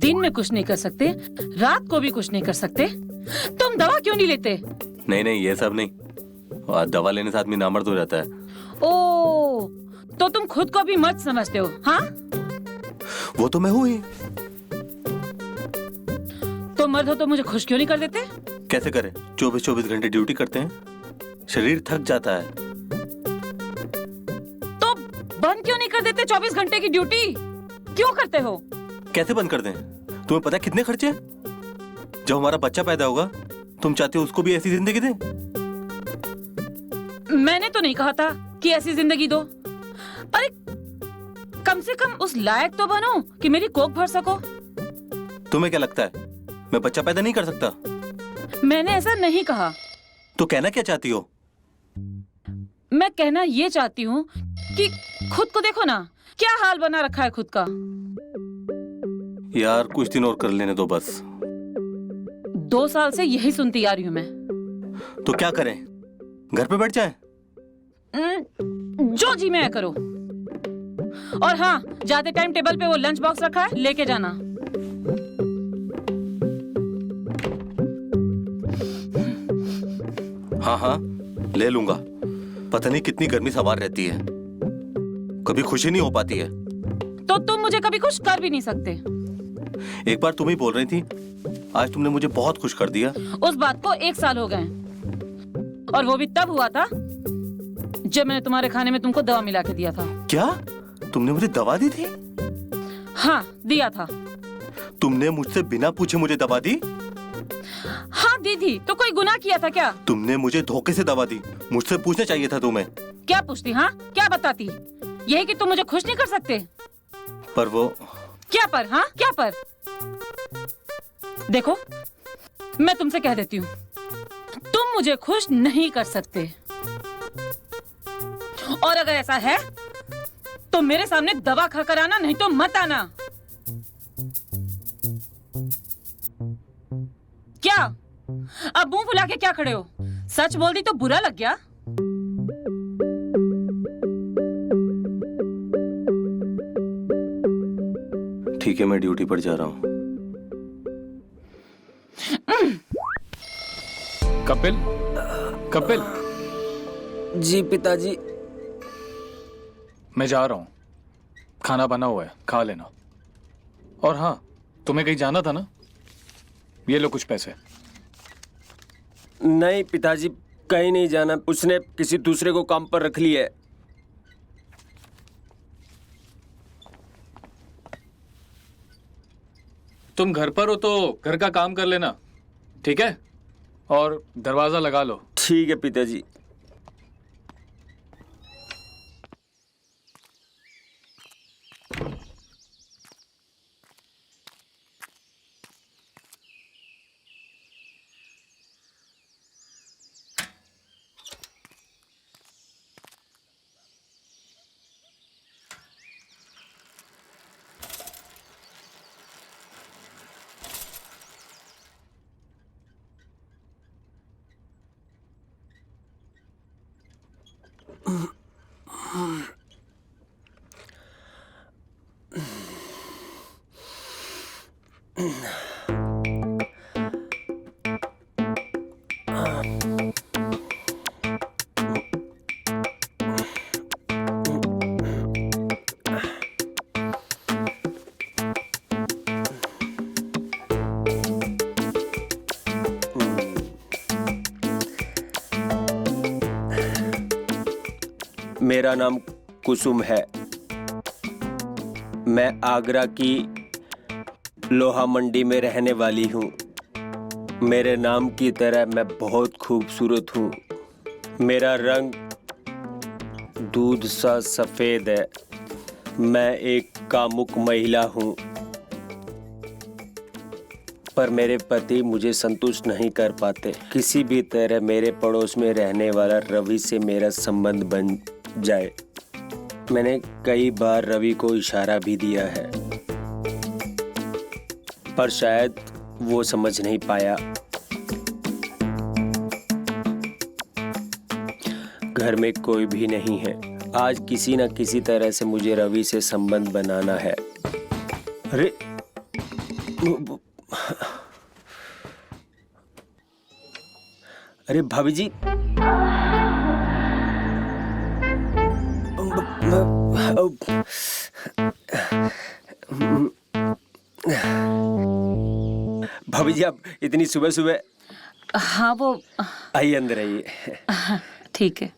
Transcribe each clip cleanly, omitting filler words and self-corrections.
दिन में कुछ नहीं कर सकते, रात को भी कुछ नहीं कर सकते, तुम दवा क्यों नहीं लेते? नहीं नहीं, ये सब नहीं। दवा लेने से आदमी नामर्द हो जाता है। ओ, तो तुम खुद को भी मर्द समझते हो? हाँ, वो तो मैं हूँ ही। तो मर्द हो तो मुझे खुश क्यों नहीं कर देते? कैसे करें? 24-24 घंटे ड्यूटी करते हैं, शरीर थक जाता है। तो बंद क्यों नहीं कर देते 24 घंटे की ड्यूटी? क्यों करते हो? कैसे बंद कर दें? तुम्हें पता है कितने खर्चे हैं? जब हमारा बच्चा पैदा होगा, तुम चाहते हो उसको भी ऐसी जिंदगी दें? मैंने तो नहीं कहा था कि ऐसी जिंदगी दो। अरे कम से कम उस लायक तो बनो कि मेरी कोख भर सको। तुम्हें क्या लगता है मैं बच्चा पैदा नहीं कर सकता? मैंने ऐसा नहीं कहा। तो कहना क्या चाहती हो? मैं कहना ये चाहती हूँ कि खुद को देखो ना, क्या हाल बना रखा है खुद का। यार कुछ दिन और कर लेने दो बस। 2 साल से यही सुनती आ रही हूँ मैं। तो क्या करें? घर पे बैठ जाएं? जो जी में करो। और हाँ, जाते टाइम टेबल पे वो लंच बॉक्स रखा है, लेके जाना। हाँ हाँ, ले लूंगा। पता नहीं कितनी गर्मी सवार रहती है, कभी खुशी नहीं हो पाती है। तो तुम मुझे कभी खुश कर भी नहीं सकते। एक बार तुम ही बोल रही थी, आज तुमने मुझे बहुत खुश कर दिया। उस बात को 1 साल हो गए, और वो भी तब हुआ था जब मैंने तुम्हारे खाने में तुमको दवा मिला के दिया था। क्या तुमने मुझे दवा दी थी? हाँ, दिया था। तुमने मुझसे बिना पूछे मुझे दवा दी? हाँ, दी थी। तो कोई गुनाह किया था क्या? तुमने मुझे धोखे से दवा दी, मुझसे पूछना चाहिए था तुम्हें। क्या पूछती? हाँ, क्या बताती? यही कि तुम मुझे खुश नहीं कर सकते। पर वो क्या पर? हाँ, क्या पर? देखो, मैं तुमसे कह देती हूँ, तुम मुझे खुश नहीं कर सकते। और अगर ऐसा है तो मेरे सामने दवा खाकर आना, नहीं तो मत आना। क्या अब मुंह फुला के क्या खड़े हो? सच बोल दी तो बुरा लग गया? ठीक है, मैं ड्यूटी पर जा रहा हूँ। कपिल, कपिल। जी पिताजी। मैं जा रहा हूँ, खाना बना हुआ है, खा लेना। और हाँ, तुम्हें कहीं जाना था ना? ये लो कुछ पैसे। नहीं पिताजी, कहीं नहीं जाना, उसने किसी दूसरे को काम पर रख लिया है। तुम घर पर हो तो घर का काम कर लेना, ठीक है? और दरवाजा लगा लो। ठीक है पिताजी। मेरा नाम कुसुम है। मैं आगरा की लोहा मंडी में रहने वाली हूँ। मेरे नाम की तरह मैं बहुत खूबसूरत हूँ। मेरा रंग दूध सा सफ़ेद है। मैं एक कामुक महिला हूँ, पर मेरे पति मुझे संतुष्ट नहीं कर पाते। किसी भी तरह मेरे पड़ोस में रहने वाला रवि से मेरा संबंध बन जाए। मैंने कई बार रवि को इशारा भी दिया है, पर शायद वो समझ नहीं पाया। घर में कोई भी नहीं है। आज किसी न किसी तरह से मुझे रवि से संबंध बनाना है। अरे अरे भाभी जी, भाभी जी आप इतनी सुबह सुबह। हाँ वो आइए अंदर आइए। ठीक है।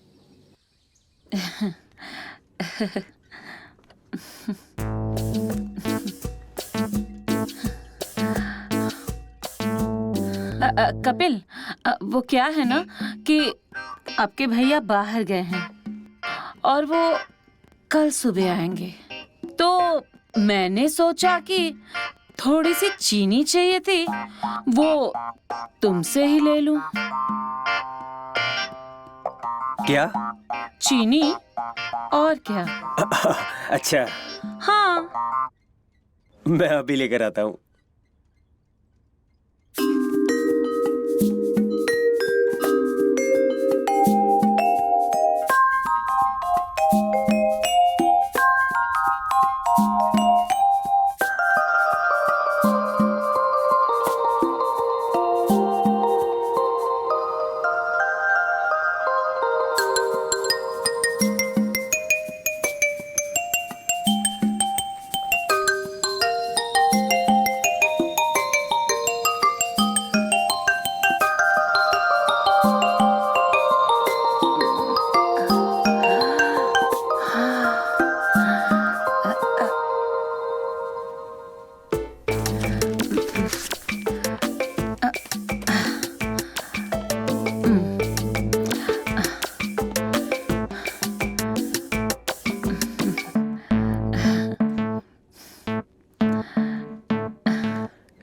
कपिल, वो क्या है ना कि आपके भैया बाहर गए हैं और वो कल सुबह आएंगे, तो मैंने सोचा कि थोड़ी सी चीनी चाहिए थी, वो तुमसे ही ले लूं। क्या? चीनी और क्या। अच्छा, हाँ मैं अभी लेकर आता हूँ।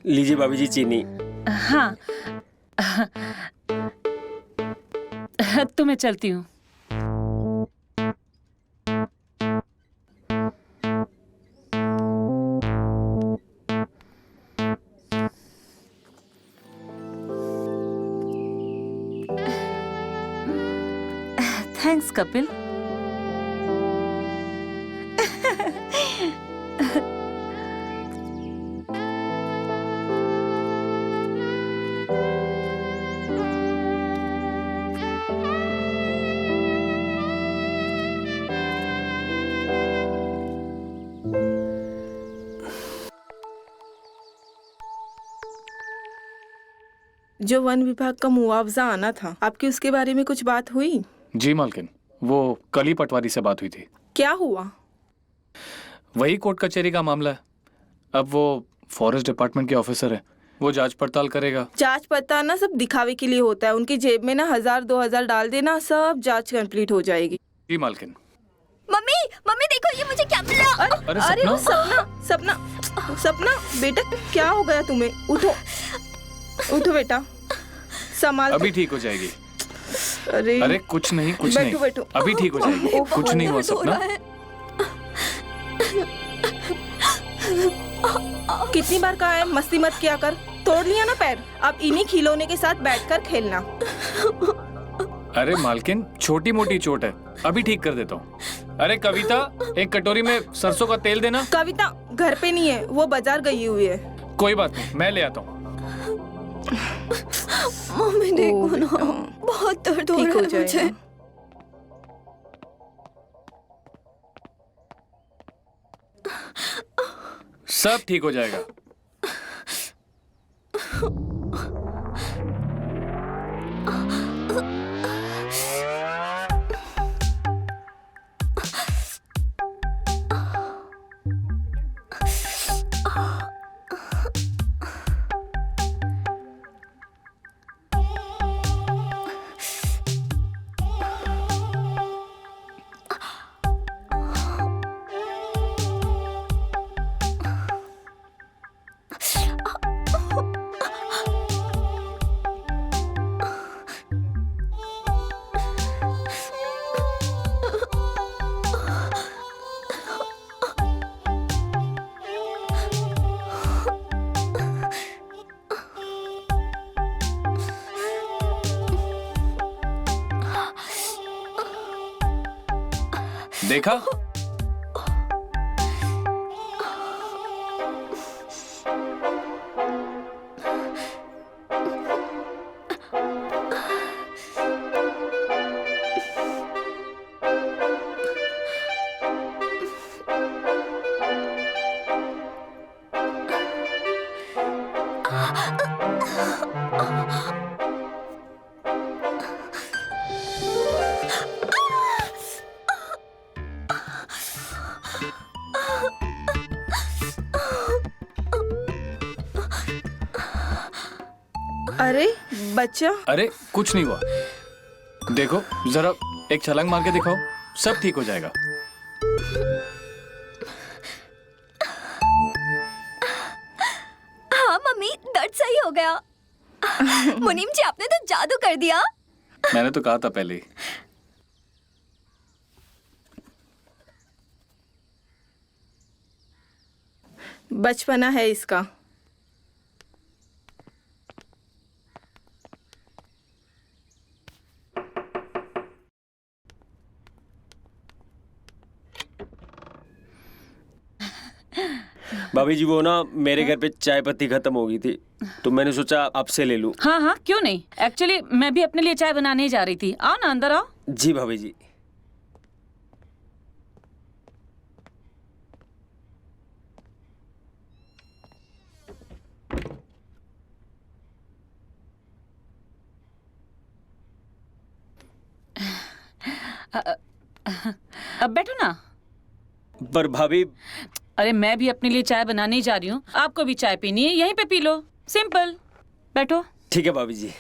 लीजिए भाभी जी चीनी। हाँ। तो मैं चलती हूँ। थैंक्स कपिल। जो वन विभाग का मुआवजा आना था, आपकी उसके बारे में कुछ बात हुई? जी मालकिन, वो कल ही पटवारी से बात हुई थी। क्या हुआ? वही कोर्ट कचहरी का मामला है। अब वो फॉरेस्ट डिपार्टमेंट के ऑफिसर है, वो जांच पड़ताल करेगा। जांच पड़ताल ना सब दिखावे के लिए होता है। उनकी जेब में ना 1000-2000 डाल देना, सब जांच कंप्लीट हो जाएगी। जी मालकिन। मम्मी मम्मी देखो ये मुझे क्या मिला। अरे अरे वो सपना, सपना सपना बेटा क्या हो गया तुम्हें? उठो उठो बेटा, संभाल। अभी ठीक हो जाएगी। अरे अरे कुछ नहीं, कुछ बैठो, नहीं, बैठो। अभी ठीक हो जाएगी। कुछ नहीं हुआ सपना। कितनी बार कहा है मस्ती मत किया कर? तोड़ लिया ना पैर, अब इन्हीं खिलौने के साथ बैठकर खेलना। अरे मालकिन, छोटी मोटी चोट है, अभी ठीक कर देता हूँ। अरे कविता, एक कटोरी में सरसों का तेल देना। कविता घर पे नहीं है, वो बाजार गई हुई है। कोई बात नहीं, मैं ले आता हूँ। मम्मी देखो ना, बहुत दर्द हो रहा है मुझे। सब ठीक हो जाएगा। देखा? अरे बच्चा, अरे कुछ नहीं हुआ, देखो जरा एक छलांग मार के दिखाओ, सब ठीक हो जाएगा। हाँ मम्मी, दर्द सही हो गया। मुनीम जी, आपने तो जादू कर दिया। मैंने तो कहा था पहले ही। बचपना है इसका। भाभी जी, वो ना मेरे घर पे चाय पत्ती खत्म हो गई थी, तो मैंने सोचा आपसे ले लूं। हाँ हाँ, क्यों नहीं। एक्चुअली मैं भी अपने लिए चाय बनाने ही जा रही थी। आओ ना, अंदर आओ। जी भाभी जी। अब बैठो ना। पर भाभी, अरे मैं भी अपने लिए चाय बनाने ही जा रही हूँ। आपको भी चाय पीनी है, यहीं पे पी लो, सिंपल। बैठो। ठीक है भाभी जी।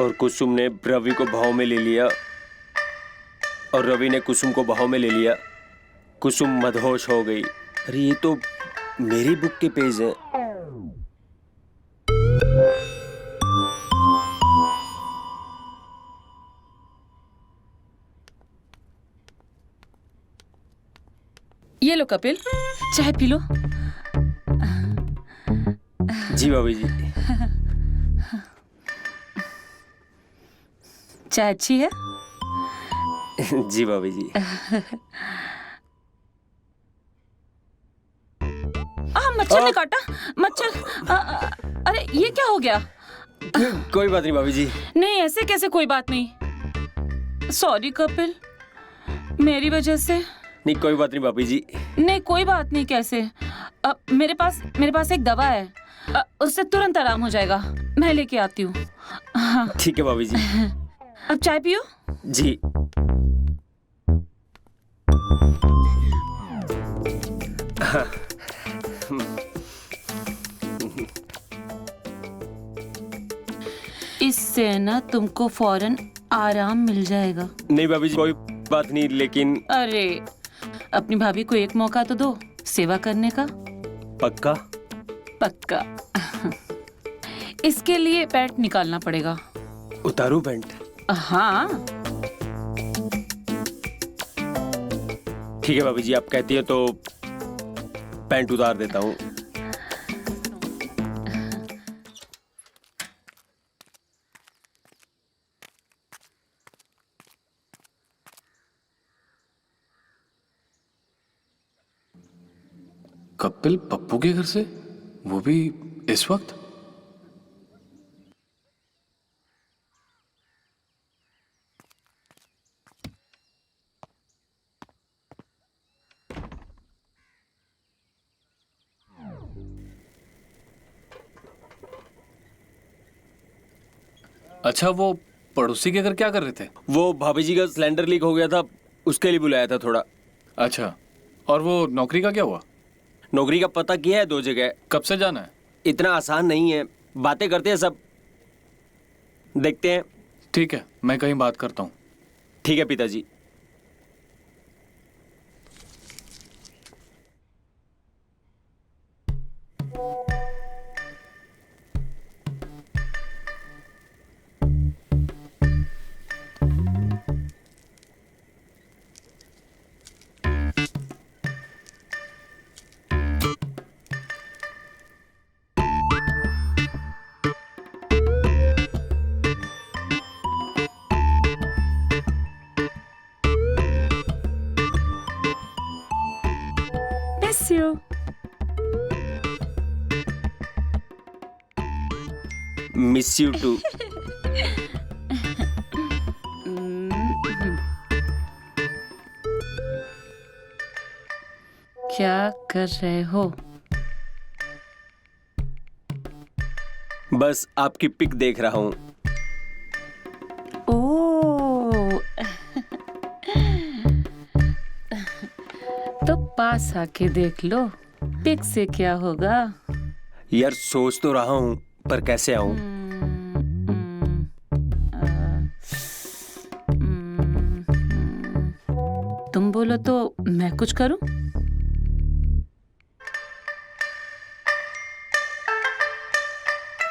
और कुसुम ने रवि को भाव में ले लिया और रवि ने कुसुम को भाव में ले लिया। कुसुम मदहोश हो गई। अरे ये तो मेरी बुक के पेज हैं। ये लो कपिल, चाय पी लो। जी भाभी जी। चाय अच्छी है? जी भाभी जी। मच्छर ने काटा। मच्छर। अरे ये क्या हो गया? कोई बात नहीं भाभी जी। नहीं, ऐसे कैसे कोई बात नहीं। सॉरी कपिल, मेरी वजह से। नहीं कोई बात नहीं भाभी जी। नहीं कोई बात नहीं। कैसे? मेरे पास एक दवा है, उससे तुरंत आराम हो जाएगा। मैं लेके आती हूँ। हाँ ठीक है भाभी जी। अब चाय पियो। जी। हाँ। इससे ना तुमको फौरन आराम मिल जाएगा। नहीं भाभी जी, कोई बात नहीं, लेकिन अरे अपनी भाभी को एक मौका तो दो सेवा करने का। पक्का? पक्का। इसके लिए पैंट निकालना पड़ेगा। उतारू पैंट? हाँ ठीक है भाभी जी, आप कहती है तो पैंट उतार देता हूँ। कपिल पप्पू के घर से, वो भी इस वक्त? अच्छा, वो पड़ोसी के घर क्या कर रहे थे? वो भाभी जी का सिलेंडर लीक हो गया था, उसके लिए बुलाया था थोड़ा। अच्छा, और वो नौकरी का क्या हुआ? नौकरी का पता किया है 2 जगह। कब से जाना है? इतना आसान नहीं है, बातें करते हैं सब, देखते हैं। ठीक है, मैं कहीं बात करता हूँ। ठीक है पिताजी। Miss you. Miss you too. क्या कर रहे हो? बस आपकी पिक देख रहा हूँ। ओ तो पास आके देख लो, पिक से क्या होगा। यार सोच तो रहा हूँ, पर कैसे आऊँ? तुम बोलो तो मैं कुछ करूं?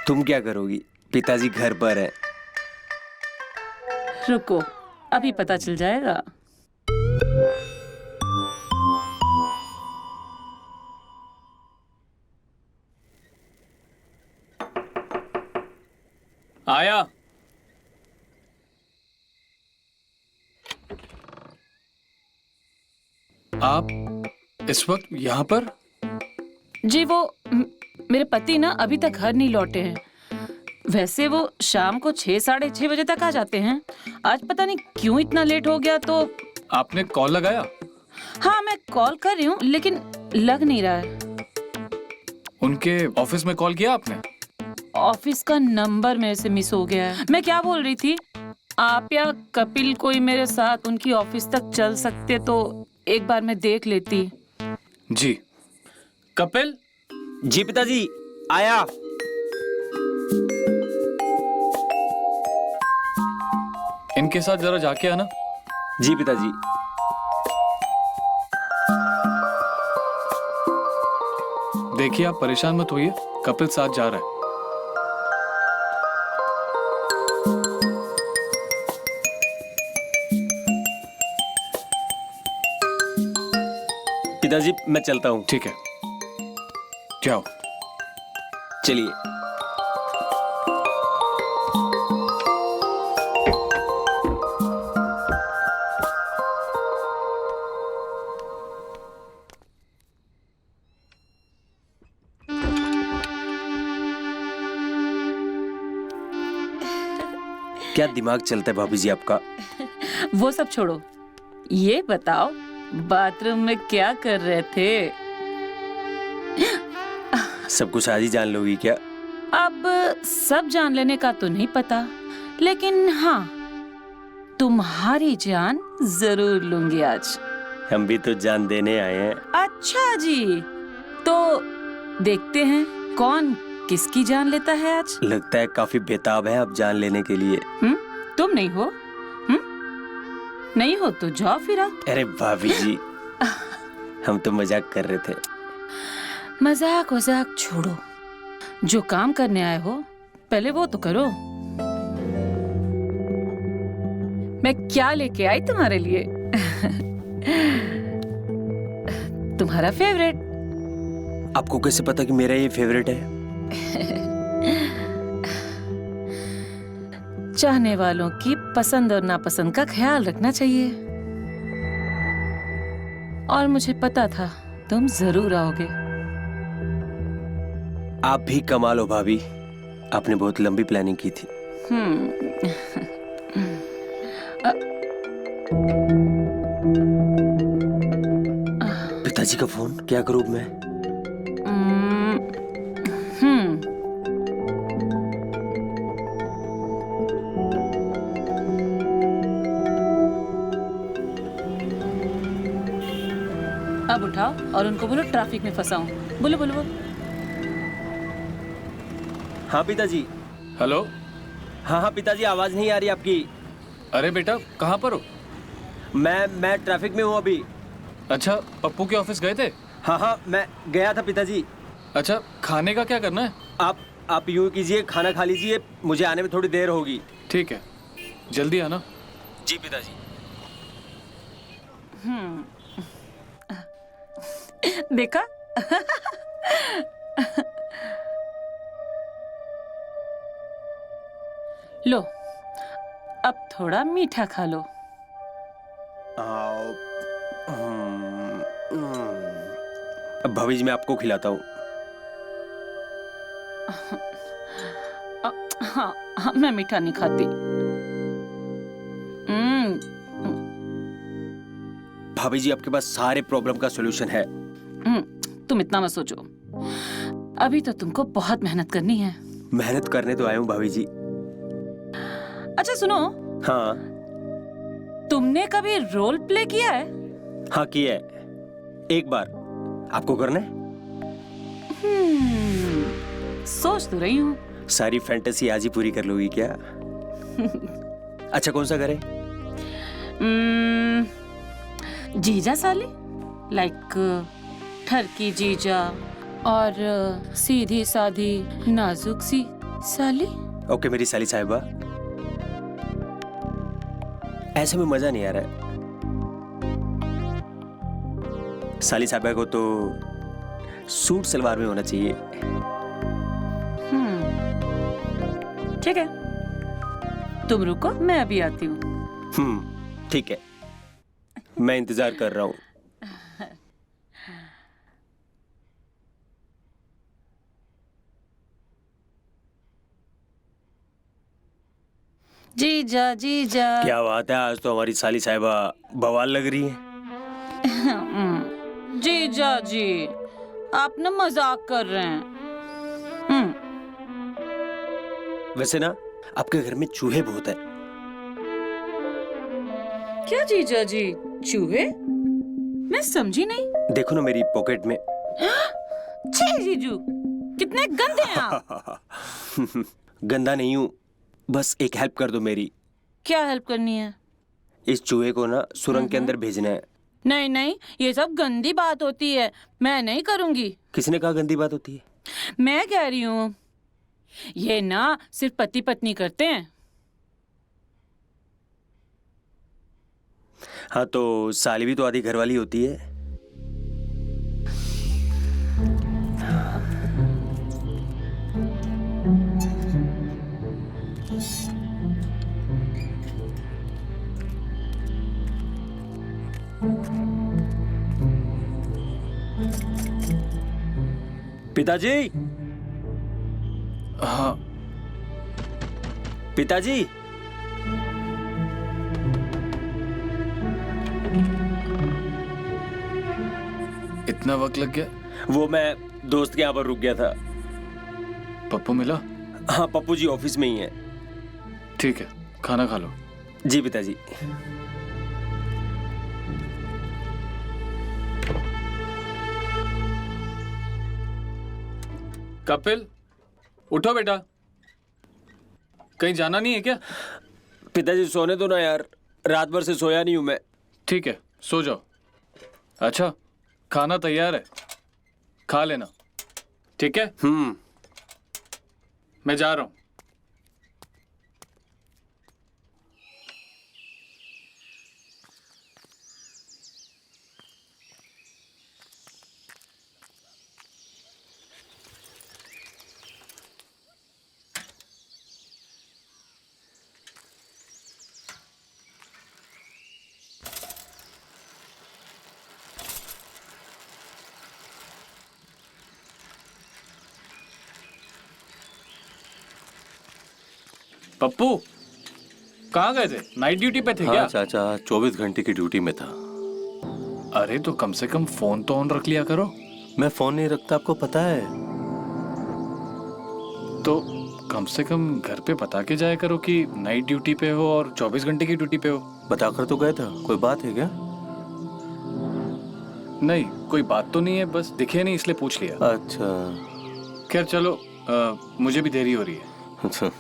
तुम क्या करोगी? पिताजी घर पर है। रुको, अभी पता चल जाएगा। आया। आप इस वक्त यहाँ पर? जी वो मेरे पति ना अभी तक घर नहीं लौटे हैं। वैसे वो शाम को 6 साढ़े 6 बजे तक आ जाते हैं। आज पता नहीं क्यों इतना लेट हो गया। तो आपने कॉल लगाया? हाँ, मैं कॉल कर रही हूँ लेकिन लग नहीं रहा है। उनके ऑफिस में कॉल किया आपने? ऑफिस का नंबर मेरे से मिस हो गया है। मैं क्या बोल रही थी, आप या कपिल कोई मेरे साथ उनकी ऑफिस तक चल सकते तो एक बार मैं देख लेती। जी। कपिल? जी पिताजी, आया। इनके साथ जरा जाके आना। जी पिताजी। देखिए आप परेशान मत होइए, कपिल साथ जा रहा है। पिताजी मैं चलता हूँ। ठीक है, जाओ। चलिए। क्या दिमाग चलता है भाभी जी आपका? वो सब छोड़ो, ये बताओ बाथरूम में क्या कर रहे थे? सब कुछ आज ही जान लोगी क्या? अब सब जान लेने का तो नहीं पता, लेकिन हाँ, तुम्हारी जान जरूर लूंगी आज। हम भी तो जान देने आए हैं। अच्छा जी, तो देखते हैं कौन किसकी जान लेता है आज। लगता है काफी बेताब है आप जान लेने के लिए। तुम नहीं हो? नहीं हो तो जाओ फिर आप। अरे भाभी जी, हम तो मजाक कर रहे थे। मजाक वजाक छोड़ो, जो काम करने आए हो पहले वो तो करो। मैं क्या लेके आई तुम्हारे लिए? तुम्हारा फेवरेट। आपको कैसे पता कि मेरा ये फेवरेट है? चाहने वालों की पसंद और नापसंद का ख्याल रखना चाहिए, और मुझे पता था तुम जरूर आओगे। आप भी कमाल हो भाभी, आपने बहुत लंबी प्लानिंग की थी। पिताजी का फोन, क्या करूं मैं? अब उठाओ और उनको बोलो ट्रैफिक में फंसा हूं। बोलो बोलो बोलो। हाँ पिताजी। हेलो। हाँ पिताजी, आवाज नहीं आ रही आपकी। अरे बेटा कहाँ पर हो? मैं ट्रैफिक में हूँ अभी। अच्छा, पप्पू के ऑफिस गए थे? हाँ मैं गया था पिताजी। अच्छा, खाने का क्या करना है? आप यूं कीजिए, खाना खा लीजिए, मुझे आने में थोड़ी देर होगी। ठीक है, जल्दी आना। जी पिताजी। देखा? लो, अब थोड़ा मीठा खा लो। अब भाभी जी मैं आपको खिलाता हूँ। हाँ, मैं मीठा नहीं खाती। भाभी जी आपके पास सारे प्रॉब्लम का सॉल्यूशन है। तुम इतना मत सोचो, अभी तो तुमको बहुत मेहनत करनी है। मेहनत करने तो आया हूँ भाभी जी। अच्छा सुनो, हाँ तुमने कभी रोल प्ले किया है? हाँ किया है, एक बार। आपको करना है? सोच तो रही हूँ। सारी फैंटेसी आज ही पूरी कर लोगी क्या? अच्छा कौन सा करें? जीजा साली, लाइक ठरकी जीजा और सीधी साधी नाजुक सी साली। ओके मेरी साली साहिबा, ऐसे में मजा नहीं आ रहा है। साली साहिबा को तो सूट सलवार में होना चाहिए। ठीक है, तुम रुको, मैं अभी आती हूँ। ठीक है, मैं इंतजार कर रहा हूँ। जीजा जीजा। क्या बात है, आज तो हमारी साली साहिबा बवाल लग रही है। जीजा जी, आप ना मजाक कर रहे हैं। वैसे ना आपके घर में चूहे बहुत है। क्या जीजा जी, चूहे? मैं समझी नहीं। देखो ना मेरी पॉकेट में। छी जीजू, कितने गंदे हैं आप। गंदा नहीं हूँ, बस एक हेल्प कर दो मेरी। क्या हेल्प करनी है? इस चूहे को ना सुरंग के अंदर भेजना है। नहीं नहीं, ये सब गंदी बात होती है, मैं नहीं करूंगी। किसने कहा गंदी बात होती है? मैं कह रही हूँ, ये ना सिर्फ पति पत्नी करते हैं। हाँ तो साली भी तो आधी घरवाली होती है। पिताजी, हाँ पिताजी, इतना वक्त लग गया? वो मैं दोस्त के यहाँ पर रुक गया था। पप्पू मिला? हाँ पप्पू जी ऑफिस में ही है। ठीक है, खाना खा लो। जी पिताजी। कपिल, उठो बेटा, कहीं जाना नहीं है क्या? पिताजी सोने दो ना यार, रात भर से सोया नहीं हूं मैं। ठीक है, सो जाओ। अच्छा, खाना तैयार है, खा लेना। ठीक है, मैं जा रहा हूं। पप्पू, कहाँ गए थे? नाइट ड्यूटी पे थे क्या? हाँ चाचा, 24 घंटे की ड्यूटी में था। अरे तो कम से कम फोन तो ऑन रख लिया करो। मैं फोन नहीं रखता, आपको पता है। तो कम से कम घर पे बता के जाया करो कि नाइट ड्यूटी पे हो और 24 घंटे की ड्यूटी पे हो। बताकर तो गए था, कोई बात है क्या? नहीं, कोई बात तो नहीं है, बस दिखे नहीं इसलिए पूछ लिया। अच्छा। खैर चलो, मुझे भी देरी हो रही है। अच्छा।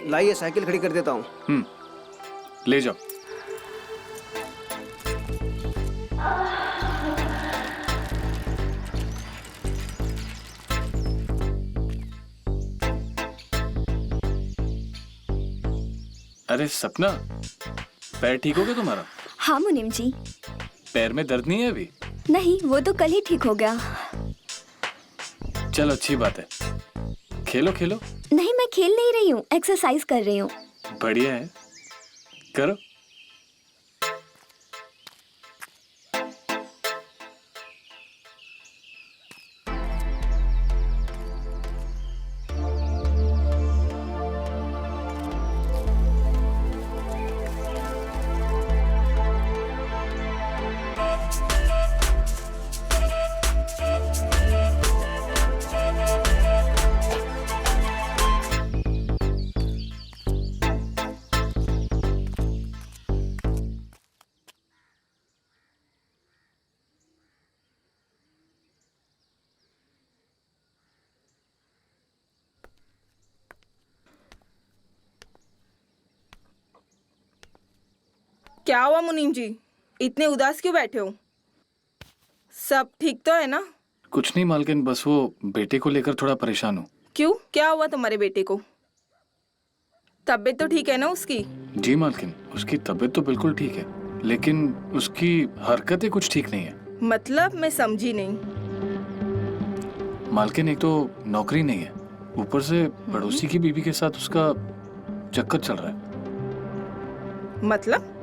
लाइए साइकिल खड़ी कर देता हूँ। ले जाओ। अरे सपना, पैर ठीक हो गया तुम्हारा? हाँ मुनीम जी। पैर में दर्द नहीं है अभी? नहीं, वो तो कल ही ठीक हो गया। चलो अच्छी बात है, खेलो खेलो। नहीं, मैं खेल नहीं रही हूँ, एक्सरसाइज कर रही हूँ। बढ़िया है, करो। क्या हुआ मुनीम जी, इतने उदास क्यों बैठे हो? सब ठीक तो है ना? कुछ नहीं मालकिन, बस वो बेटे को लेकर थोड़ा परेशान हूँ। क्यों, क्या हुआ तुम्हारे बेटे को? तबीयत तो ठीक है ना उसकी? जी मालकिन, उसकी तबीयत तो बिल्कुल ठीक है, लेकिन उसकी हरकतें कुछ ठीक नहीं है। मतलब मैं समझी नहीं। मालकिन एक तो नौकरी नहीं है, ऊपर से पड़ोसी की बीवी के साथ उसका चक्कर चल रहा है। मतलब?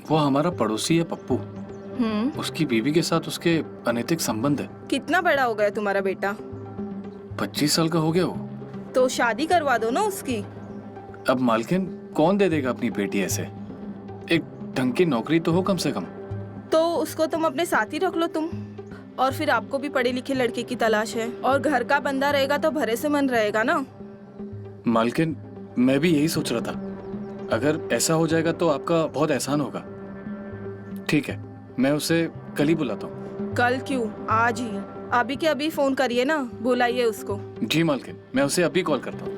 वो हमारा पड़ोसी है पप्पू, उसकी बीवी के साथ उसके अनैतिक संबंध है। कितना बड़ा हो गया तुम्हारा बेटा? 25 साल का हो गया वो। तो शादी करवा दो ना उसकी। अब मालकिन कौन दे देगा अपनी बेटी ऐसे? एक ढंग की नौकरी तो हो कम से कम। तो उसको तुम अपने साथ ही रख लो तुम। और फिर आपको भी पढ़े लिखे लड़के की तलाश है, और घर का बंदा रहेगा तो भरे से मन रहेगा ना। मालकिन मैं भी यही सोच रहा था, अगर ऐसा हो जाएगा तो आपका बहुत एहसान होगा। ठीक है, मैं उसे कल ही बुलाता हूँ। कल क्यों, आज ही, अभी के अभी फोन करिए ना, बुलाइए उसको। जी मालकिन, मैं उसे अभी कॉल करता हूँ।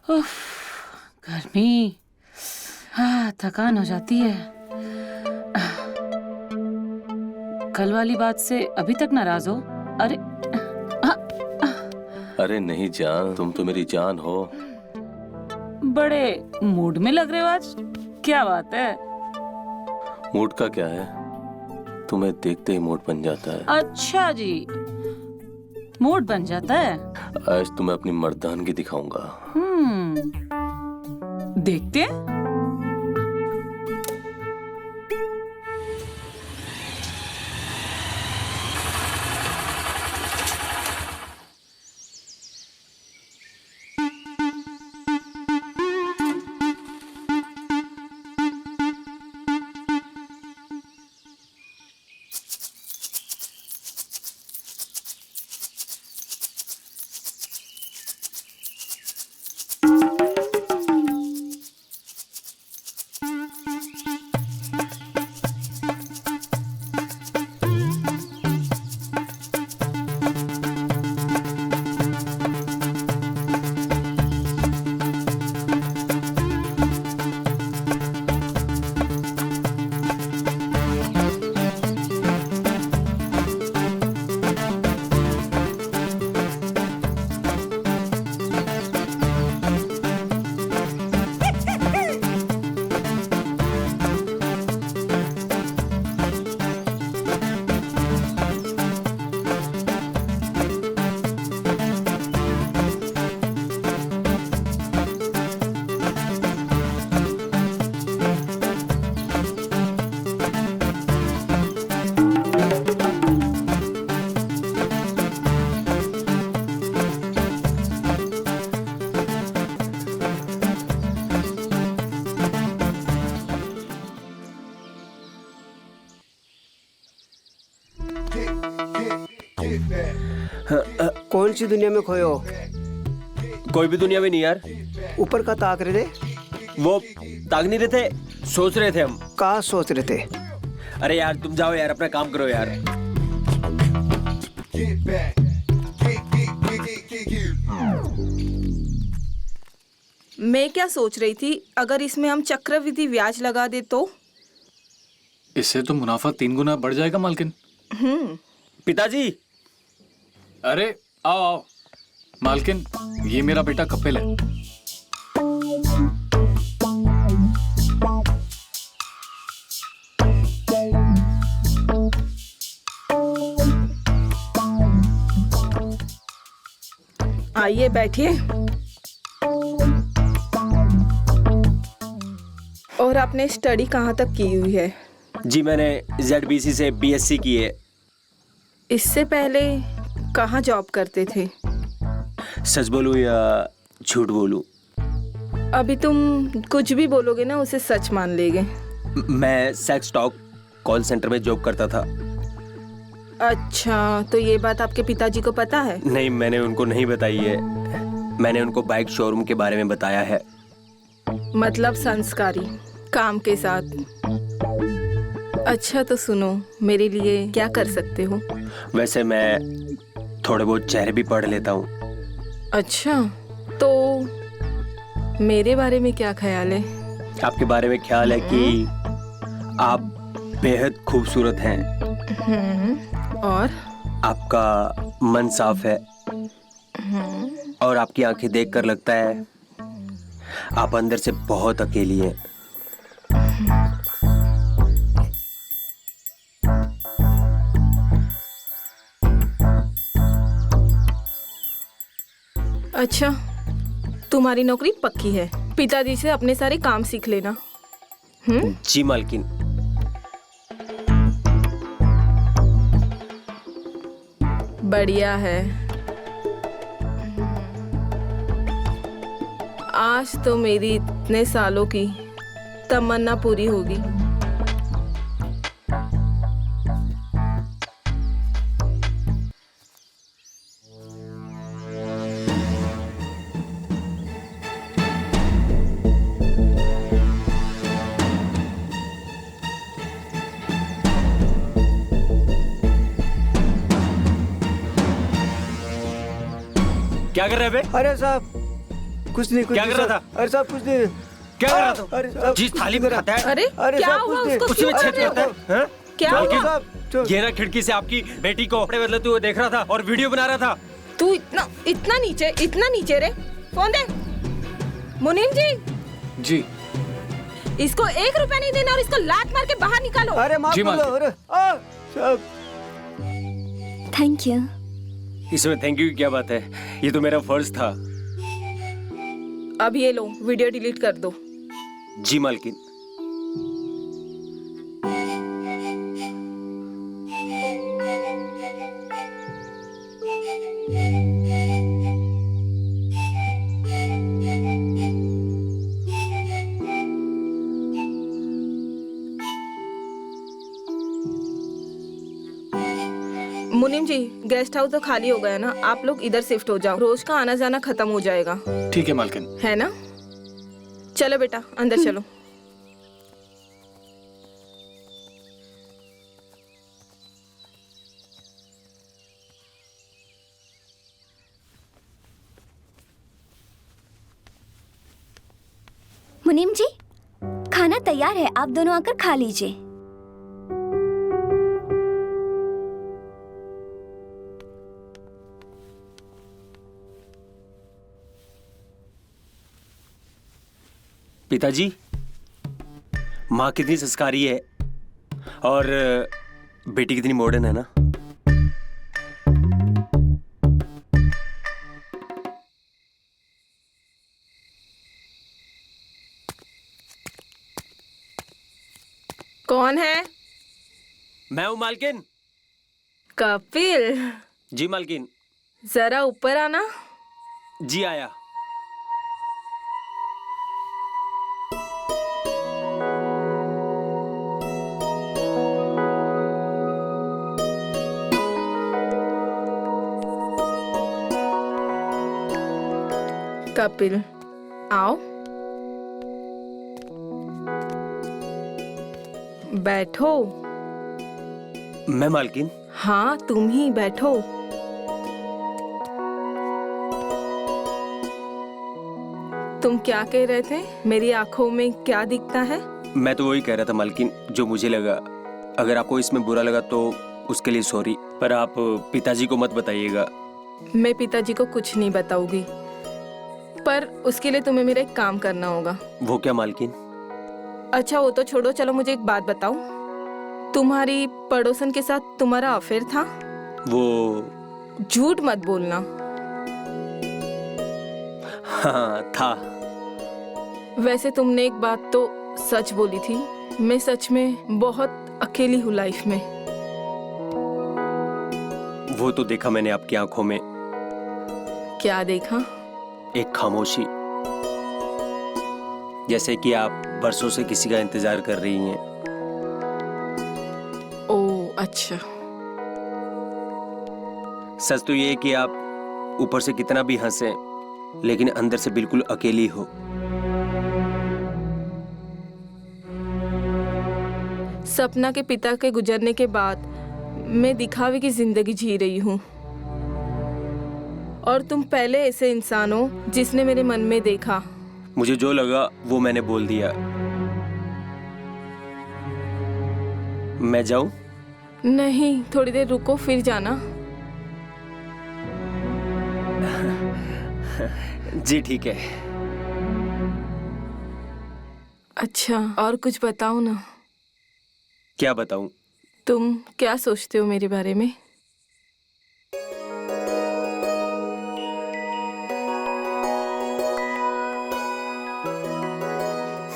उफ, गर्मी, हाँ थकान हो जाती है। कल वाली बात से अभी तक नाराज हो? अरे अरे नहीं जान, तुम तो मेरी जान हो। बड़े मूड में लग रहे हो आज, क्या बात है? मूड का क्या है, तुम्हें देखते ही मूड बन जाता है। अच्छा जी, मूड बन जाता है। आज तुम्हें अपनी मर्दानगी दिखाऊंगा। देखते हैं। कौन सी दुनिया में खोए हो? कोई भी दुनिया में नहीं यार। ऊपर का ताक रहे थे? वो ताक नहीं रहे थे, सोच रहे थे हम। कहाँ सोच रहे थे? अरे यार तुम जाओ यार, अपना काम करो यार। मैं क्या सोच रही थी, अगर इसमें हम चक्रवृद्धि ब्याज लगा दे तो? इससे तो मुनाफा 3 गुना बढ़ जाएगा मालकिन। पिताजी। अरे आओ आओ मालकिन, ये मेरा बेटा कपिल है। आइए बैठिए। और आपने स्टडी कहाँ तक की हुई है? जी मैंने ZBC से BSc की है। इससे पहले कहाँ जॉब करते थे? सच बोलूं या झूठ बोलूं? अभी तुम कुछ भी बोलोगे ना, उसे सच मान लेंगे। मैं सेक्स टॉक कॉल सेंटर में जॉब करता था। अच्छा, तो ये बात आपके पिताजी को पता है? नहीं, मैंने उनको नहीं बताई है। मैंने उनको बाइक शोरूम के बारे में बताया है। मतलब संस्कारी, काम के साथ। अच्छा तो सुनो, मेरे लिए क्या कर सकते हो? वैसे मैं थोड़े बहुत चेहरे भी पढ़ लेता हूँ। अच्छा, तो मेरे बारे में क्या ख्याल है? आपके बारे में ख्याल है कि आप बेहद खूबसूरत हैं। और आपका मन साफ है और आपकी आंखें देखकर लगता है आप अंदर से बहुत अकेली हैं। अच्छा, तुम्हारी नौकरी पक्की है। पिताजी से अपने सारे काम सीख लेना। जी मालकिन। बढ़िया है। आज तो मेरी इतने सालों की तमन्ना पूरी होगी। क्या कर रहे हैं बे? अरे साहब कुछ नहीं, कुछ क्या नहीं कर रहा साहब। अरे साहब कुछ नहीं। क्या कर रहा था? अरे साहब, जिस थाली में खाता है अरे अरे क्या साहब, हुआ? कुछ नहीं। उसको उसी में क्यों छेद कर रहे हो? करता है। हाँ? क्या मालकिन हुआ? साहब, जो- ये ना खिड़की से आपकी बेटी को कपड़े बदलते हुए देख रहा था और वीडियो बना रहा था। तू इतना नीचे रे। फोन दे। मुनीम जी, जी इसको 1 रुपया नहीं देना और इसको लात मार के बाहर निकालो। अरे माफ जी, कर दो। मालकिन। अरे साहब, थैंक यू। इसमें थैंक यू की क्या बात है? ये तो मेरा फर्ज था। अब ये लो, वीडियो डिलीट कर दो। जी मालकिन। मुनीम जी, गेस्ट हाउस तो खाली हो गया ना, आप लोग इधर शिफ्ट हो जाओ। रोज का आना जाना खत्म हो जाएगा, ठीक है मालकिन। है ना? चलो बेटा, अंदर चलो। मुनीम जी, खाना तैयार है, आप दोनों आकर खा लीजिए। पिताजी, माँ कितनी संस्कारी है और बेटी कितनी मॉडर्न है ना। कौन है? मैं हूँ मालकिन। कपिल, जी मालकिन। जरा ऊपर आना। जी आया। कपिल, आओ, बैठो। मैं मालकिन? हाँ, तुम ही बैठो। तुम क्या कह रहे थे? मेरी आंखों में क्या दिखता है? मैं तो वही कह रहा था मालकिन, जो मुझे लगा। अगर आपको इसमें बुरा लगा तो उसके लिए सॉरी, पर आप पिताजी को मत बताइएगा। मैं पिताजी को कुछ नहीं बताऊंगी, पर उसके लिए तुम्हें मेरा एक काम करना होगा। वो क्या मालकिन? अच्छा, वो तो छोड़ो, चलो मुझे एक बात बताओ। तुम्हारी पड़ोसन के साथ तुम्हारा अफेयर था? वो झूठ मत बोलना। हाँ था। वैसे तुमने एक बात तो सच बोली थी। मैं सच में बहुत अकेली हूँ लाइफ में। वो तो देखा मैंने आपकी आंखों में। क्या देखा? एक खामोशी, जैसे कि आप बरसों से किसी का इंतजार कर रही हैं। ओह अच्छा। सच तो ये है कि आप ऊपर से कितना भी हंसे, लेकिन अंदर से बिल्कुल अकेली हो। सपना के पिता के गुजरने के बाद मैं दिखावे की जिंदगी जी रही हूँ, और तुम पहले ऐसे इंसान हो जिसने मेरे मन में देखा। मुझे जो लगा वो मैंने बोल दिया। मैं जाऊं? नहीं, थोड़ी देर रुको फिर जाना। जी ठीक है। अच्छा, और कुछ बताओ ना। क्या बताऊं? तुम क्या सोचते हो मेरे बारे में?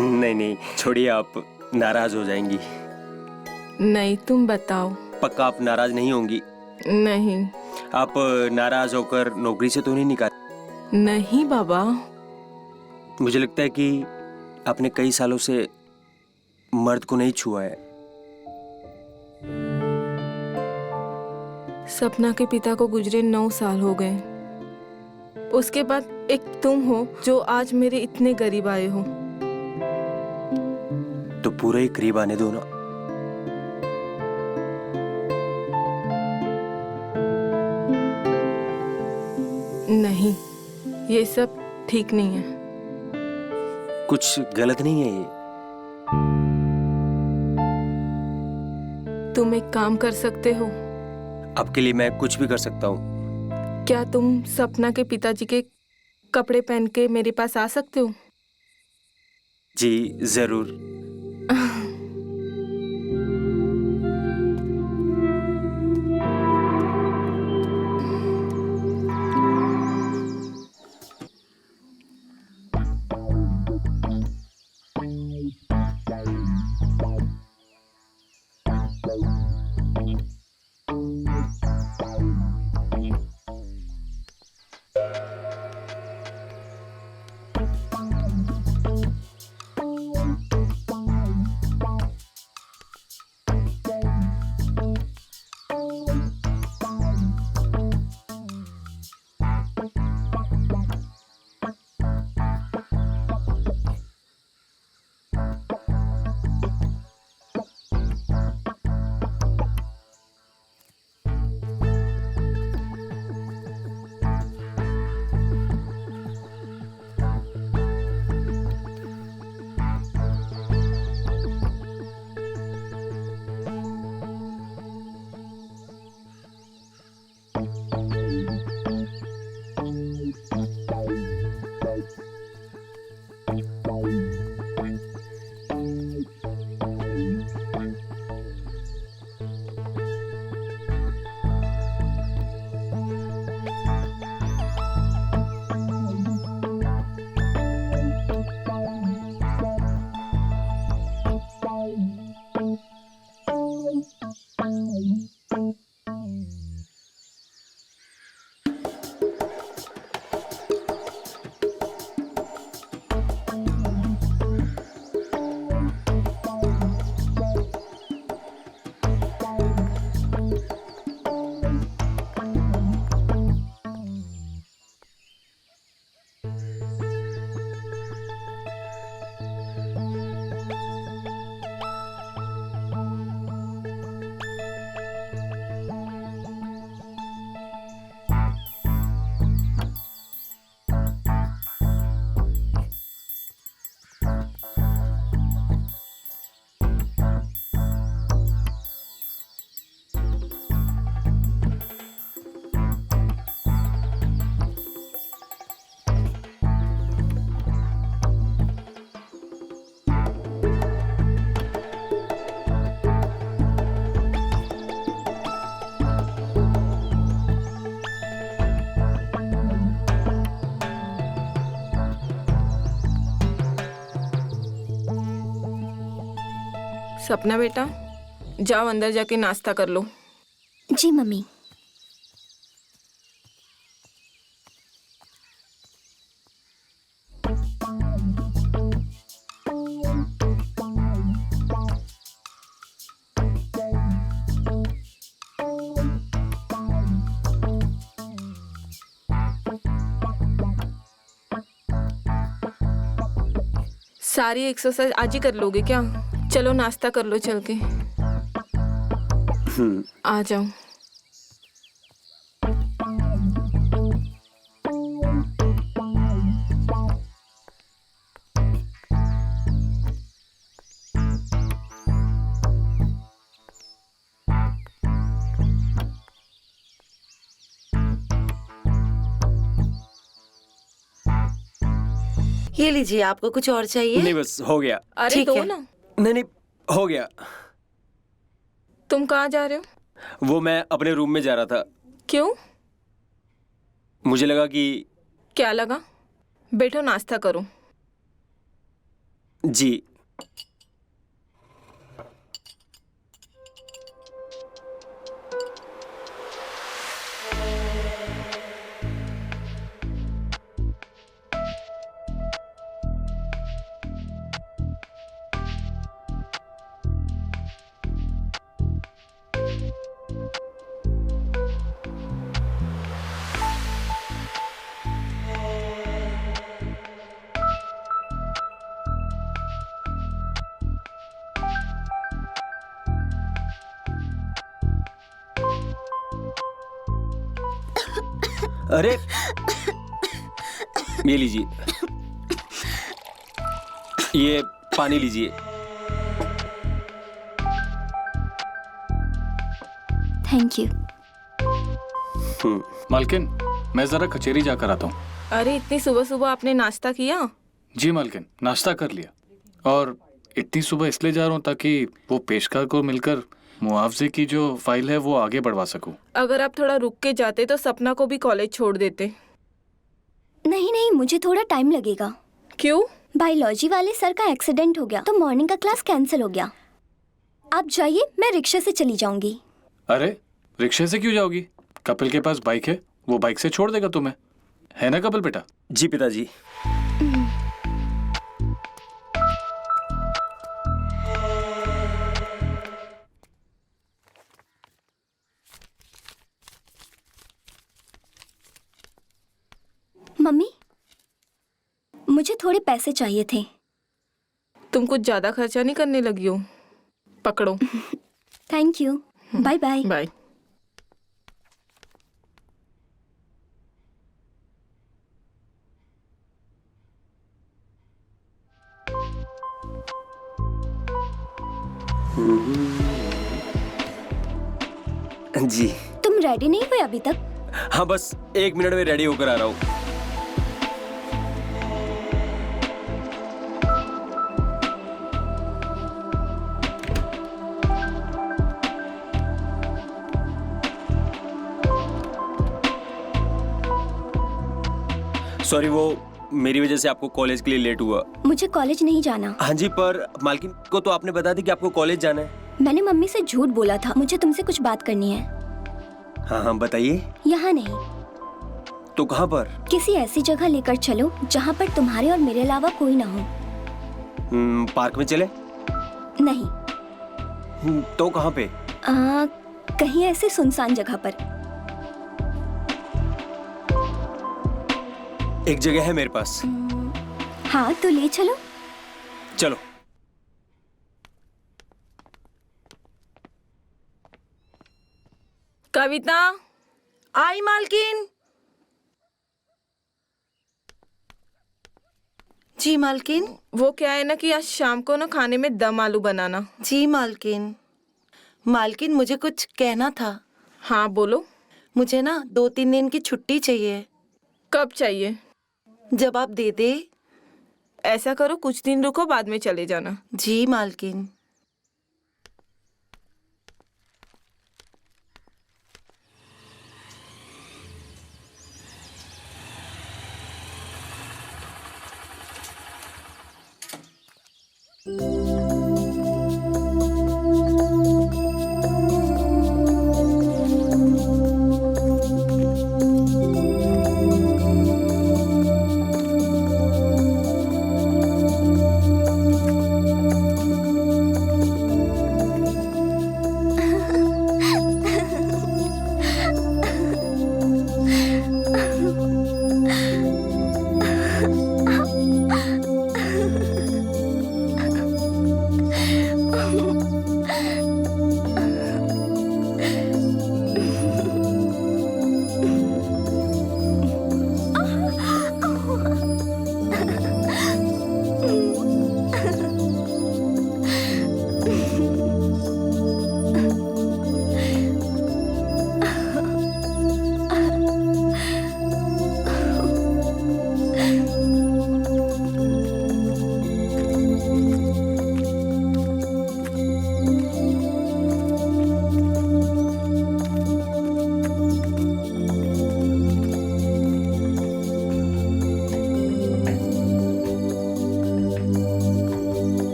नहीं नहीं, छोड़िए, आप नाराज हो जाएंगी। नहीं, तुम बताओ। पक्का आप नाराज नहीं होंगी? नहीं। आप नाराज होकर नौकरी से तो नहीं निकाल? नहीं बाबा। मुझे लगता है कि आपने कई सालों से मर्द को नहीं छुआ है। सपना के पिता को गुजरे 9 साल हो गए। उसके बाद एक तुम हो जो आज मेरे इतने करीब आए हो। तो पूरे ही करीब आने दो ना। नहीं, ये सब ठीक नहीं है। कुछ गलत नहीं है ये? तुम एक काम कर सकते हो। आपके लिए मैं कुछ भी कर सकता हूँ। क्या तुम सपना के पिताजी के कपड़े पहन के मेरे पास आ सकते हो? जी जरूर। सपना बेटा, जाओ अंदर जाके नाश्ता कर लो। जी मम्मी। सारी एक्सरसाइज आज ही कर लोगे क्या? चलो नाश्ता कर लो चल के। आ जाओ। ये लीजिए, आपको कुछ और चाहिए? नहीं बस हो गया। अरे ठीक दो है। ना। नहीं नहीं हो गया। तुम कहाँ जा रहे हो? वो मैं अपने रूम में जा रहा था। क्यों? मुझे लगा कि क्या लगा? बैठो नाश्ता करो। जी अरे ये लीजिए, ये पानी लीजिए। Thank you. मालकिन, मैं जरा कचेरी जाकर आता हूँ। अरे इतनी सुबह सुबह आपने नाश्ता किया? जी मालकिन, नाश्ता कर लिया। और इतनी सुबह इसलिए जा रहा हूँ ताकि वो पेशकार को मिलकर मुआवजे की जो फाइल है वो आगे बढ़वा सकूं। अगर आप थोड़ा रुक के जाते तो सपना को भी कॉलेज छोड़ देते। नहीं नहीं, मुझे थोड़ा टाइम लगेगा। क्यों? बायोलॉजी वाले सर का एक्सीडेंट हो गया तो मॉर्निंग का क्लास कैंसिल हो गया। आप जाइए, मैं रिक्शा से चली जाऊंगी। अरे रिक्शे से क्यों जाओगी? कपिल के पास बाइक है, वो बाइक से छोड़ देगा तुम्हें, है ना कपिल बेटा? जी पिताजी। मम्मी, मुझे थोड़े पैसे चाहिए थे। तुम कुछ ज्यादा खर्चा नहीं करने लगी हो? पकड़ो। Thank you. Bye bye. Bye. जी तुम रेडी नहीं हुए अभी तक? हाँ, बस 1 मिनट में रेडी होकर आ रहा हूँ। सॉरी, वो मेरी वजह से आपको कॉलेज के लिए लेट हुआ। मुझे कॉलेज नहीं जाना। हाँ जी, पर मालकिन को तो आपने बता दी कि आपको कॉलेज जाना है। मैंने मम्मी से झूठ बोला था। मुझे तुमसे कुछ बात करनी है। हाँ हाँ बताइए। यहाँ नहीं, तो कहाँ पर? किसी ऐसी जगह लेकर चलो जहाँ पर तुम्हारे और मेरे अलावा कोई ना हो। पार्क में चले? नहीं। तो कहाँ पे? कहीं ऐसी सुनसान जगह पर। एक जगह है मेरे पास। हाँ तो ले चलो। चलो। कविता, आई मालकिन। जी मालकिन। वो क्या है ना कि आज शाम को ना खाने में दम आलू बनाना। जी मालकिन। मालकिन, मुझे कुछ कहना था। हाँ बोलो। मुझे ना 2-3 दिन की छुट्टी चाहिए। कब चाहिए? जब आप दे दे। ऐसा करो, कुछ दिन रुको, बाद में चले जाना। जी मालकिन।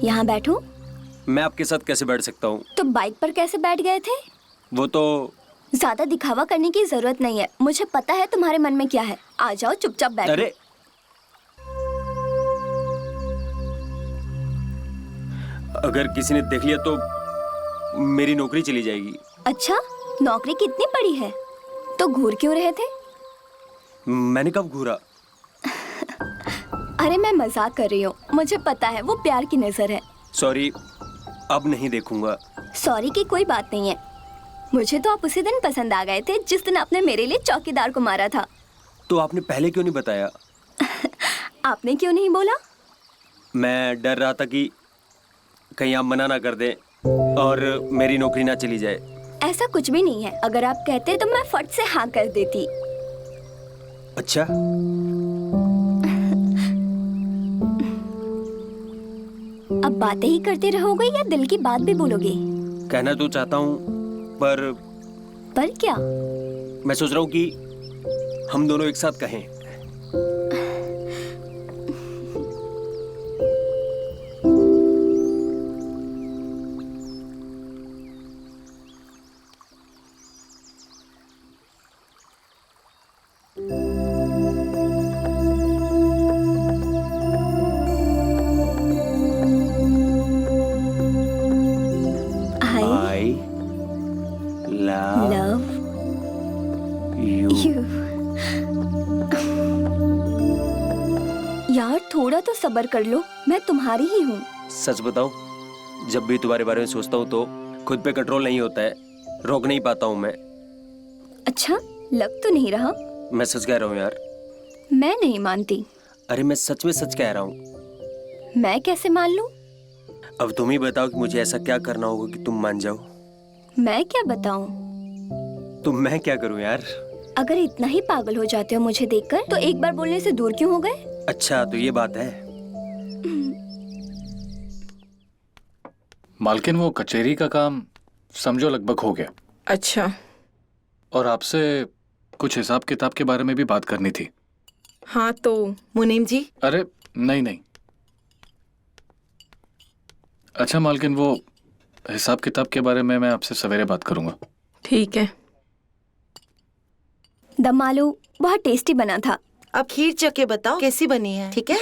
यहाँ बैठूं? मैं आपके साथ कैसे बैठ सकता हूँ? तो बाइक पर कैसे बैठ गए थे? वो तो ज्यादा दिखावा करने की जरूरत नहीं है, मुझे पता है तुम्हारे मन में क्या है। आ जाओ, चुपचाप बैठो। अरे अगर किसी ने देख लिया तो मेरी नौकरी चली जाएगी। अच्छा, नौकरी कितनी बड़ी है? तो घूर क्यों रहे थे? मैंने कब घूरा? अरे मैं मजाक कर रही हूँ, मुझे पता है वो प्यार की नजर है। सॉरी, अब नहीं देखूंगा। सॉरी की कोई बात नहीं है। मुझे तो आप उसी दिन पसंद आ गए थे जिस दिन आपने मेरे लिए चौकीदार को मारा था। तो आपने पहले क्यों नहीं बताया? आपने क्यों नहीं बोला? मैं डर रहा था कि कहीं आप मना ना कर दें और मेरी नौकरी ना चली जाए। ऐसा कुछ भी नहीं है, अगर आप कहते तो मैं फट से हाँ कर देती। अच्छा, अब बातें ही करते रहोगे या दिल की बात भी बोलोगे? कहना तो चाहता हूँ पर क्या? मैं सोच रहा हूँ कि हम दोनों एक साथ कहें। आई I love love you. You. यार थोड़ा तो सब्र कर लो, मैं तुम्हारी ही हूँ। सच बताऊं, जब भी तुम्हारे बारे में सोचता हूँ तो खुद पे कंट्रोल नहीं होता है, रोक नहीं पाता हूँ मैं। अच्छा, लग तो नहीं रहा। मैं सच कह रहा हूँ यार। मैं नहीं मानती। अरे मैं सच में सच कह रहा हूँ। मैं कैसे मान लूं? अब तुम ही बताओ कि मुझे ऐसा क्या करना होगा कि तुम मान जाओ। मैं क्या बताऊं? तो मैं क्या करूँ यार? अगर इतना ही पागल हो जाते हो मुझे देखकर, तो एक बार बोलने से दूर क्यों हो गए? अच्छा, तो ये बात है। मालकिन, वो कचहरी का काम समझो लगभग हो गया। अच्छा, और आपसे कुछ हिसाब किताब के बारे में भी बात करनी थी। हाँ तो मुनीम जी, अरे नहीं नहीं। अच्छा मालकिन, वो हिसाब किताब के बारे में मैं आपसे सवेरे बात करूंगा। ठीक है। दम आलू बहुत टेस्टी बना था। अब खीर चखे बताओ कैसी बनी है, ठीक है?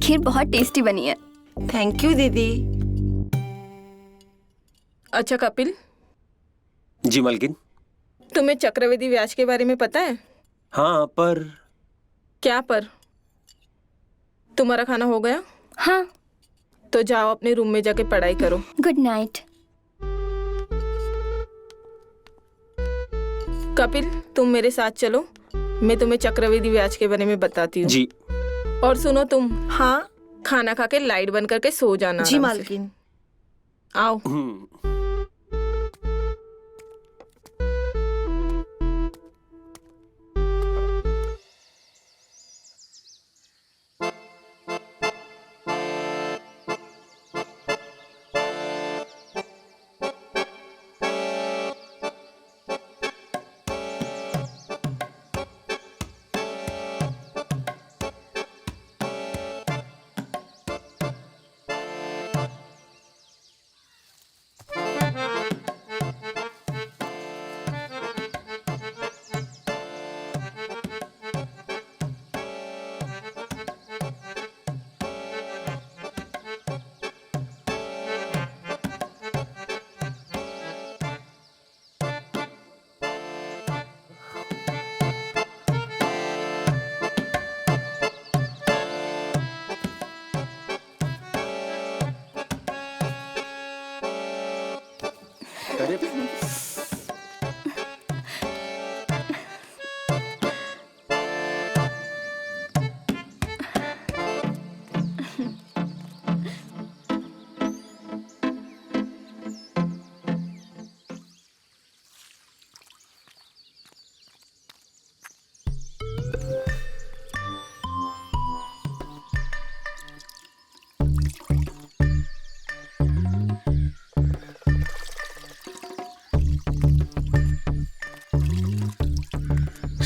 खीर बहुत टेस्टी बनी है। थैंक यू दीदी। अच्छा कपिल, जी मालकिन। तुम्हें चक्रवृद्धि ब्याज के बारे में पता है? हाँ, पर क्या पर? तुम्हारा खाना हो गया? हाँ। तो जाओ अपने रूम में जाके पढ़ाई करो। Good night. कपिल, तुम मेरे साथ चलो, मैं तुम्हें चक्रवृद्धि ब्याज के बारे में बताती हूँ। जी। और सुनो तुम, हाँ खाना खा के लाइट बंद करके सो जाना जी आराम से। मालकिन। आओ। अरे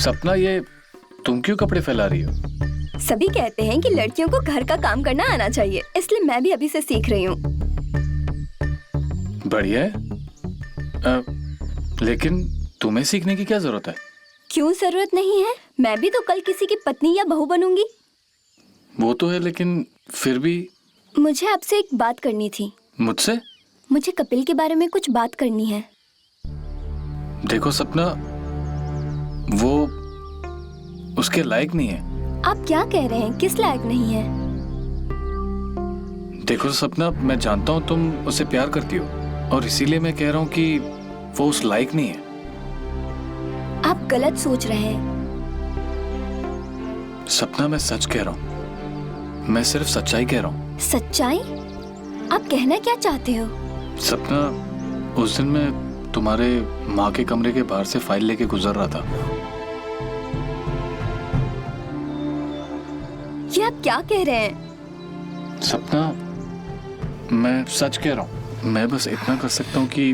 सपना, ये तुम क्यों कपड़े फैला रही हो? सभी कहते हैं कि लड़कियों को घर का काम करना आना चाहिए, इसलिए मैं भी अभी से सीख रही हूँ। बढ़िया है। लेकिन तुम्हें सीखने की क्या जरूरत है? क्यों जरूरत नहीं है? मैं भी तो कल किसी की पत्नी या बहू बनूंगी। वो तो है, लेकिन फिर भी। मुझे आपसे एक बात करनी थी। मुझसे? मुझे कपिल के बारे में कुछ बात करनी है। देखो सपना, वो उसके लायक नहीं है। आप क्या कह रहे हैं? किस लायक नहीं है? देखो सपना, मैं जानता हूँ तुम उसे प्यार करती हो, और इसीलिए मैं कह रहा हूँ कि वो उस लायक नहीं है। आप गलत सोच रहे हैं। सपना, मैं सच कह रहा हूँ। मैं सिर्फ सच्चाई कह रहा हूँ। सच्चाई? आप कहना क्या चाहते हो? सपना, उस दिन मैं तुम्हारे माँ के कमरे के बाहर से फाइल लेके गुजर रहा था। ये आप क्या कह रहे हैं? सपना, मैं सच कह रहा हूँ। मैं बस इतना कर सकता हूँ कि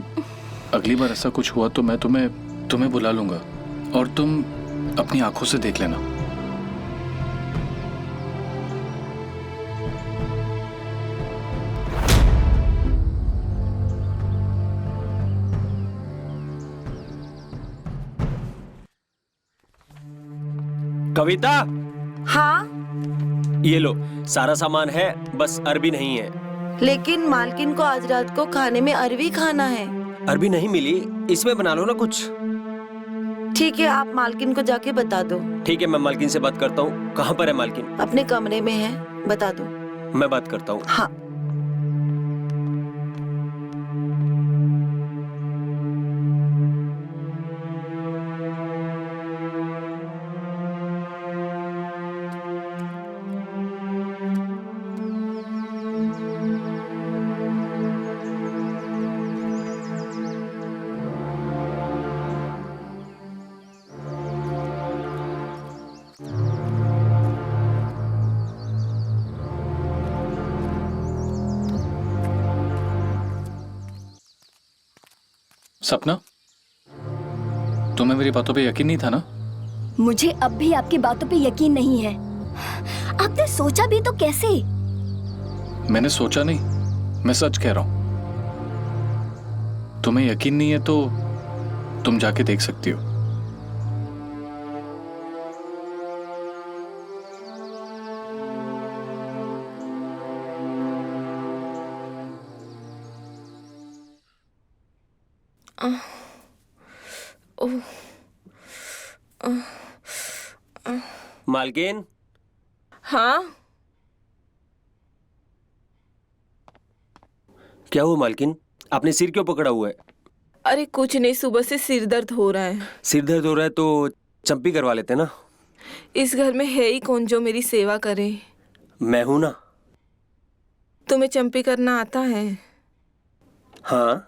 अगली बार ऐसा कुछ हुआ तो मैं तुम्हें बुला लूंगा, और तुम अपनी आंखों से देख लेना। कविता, हाँ, ये लो, सारा सामान है, बस अरबी नहीं है। लेकिन मालकिन को आज रात को खाने में अरवी खाना है। अरबी नहीं मिली, इसमें बना लो ना कुछ। ठीक है, आप मालकिन को जाके बता दो। ठीक है, मैं मालकिन से बात करता हूँ। कहाँ पर है मालकिन? अपने कमरे में है, बता दो। मैं बात करता हूँ। हाँ। सपना, तुम्हें मेरी बातों पे यकीन नहीं था ना? मुझे अब भी आपकी बातों पे यकीन नहीं है। आपने सोचा भी तो कैसे? मैंने सोचा नहीं, मैं सच कह रहा हूं। तुम्हें यकीन नहीं है तो तुम जाके देख सकती हो। मालकिन, हाँ, क्या हुआ मालकिन? आपने सिर क्यों पकड़ा हुआ है? अरे कुछ नहीं, सुबह से सिर दर्द हो रहा है। सिर दर्द हो रहा है तो चंपी करवा लेते ना। इस घर में है ही कौन जो मेरी सेवा करे? मैं हूं ना। तुम्हें चंपी करना आता है? हाँ।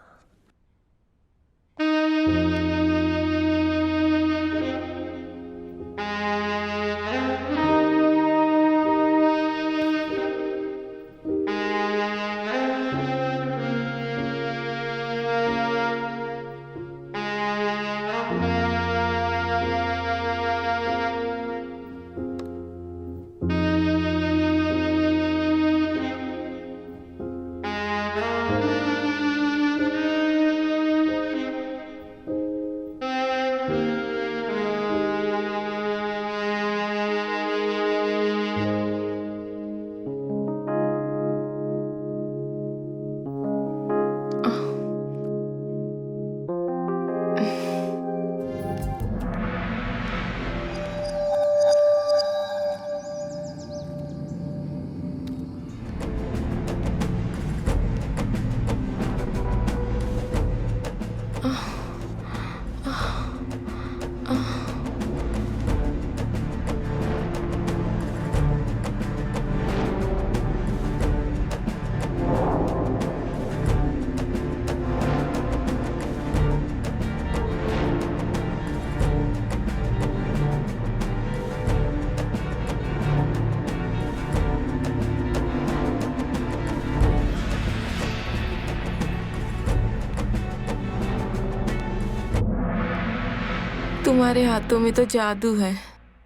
तुम्हारे हाथों में तो जादू है।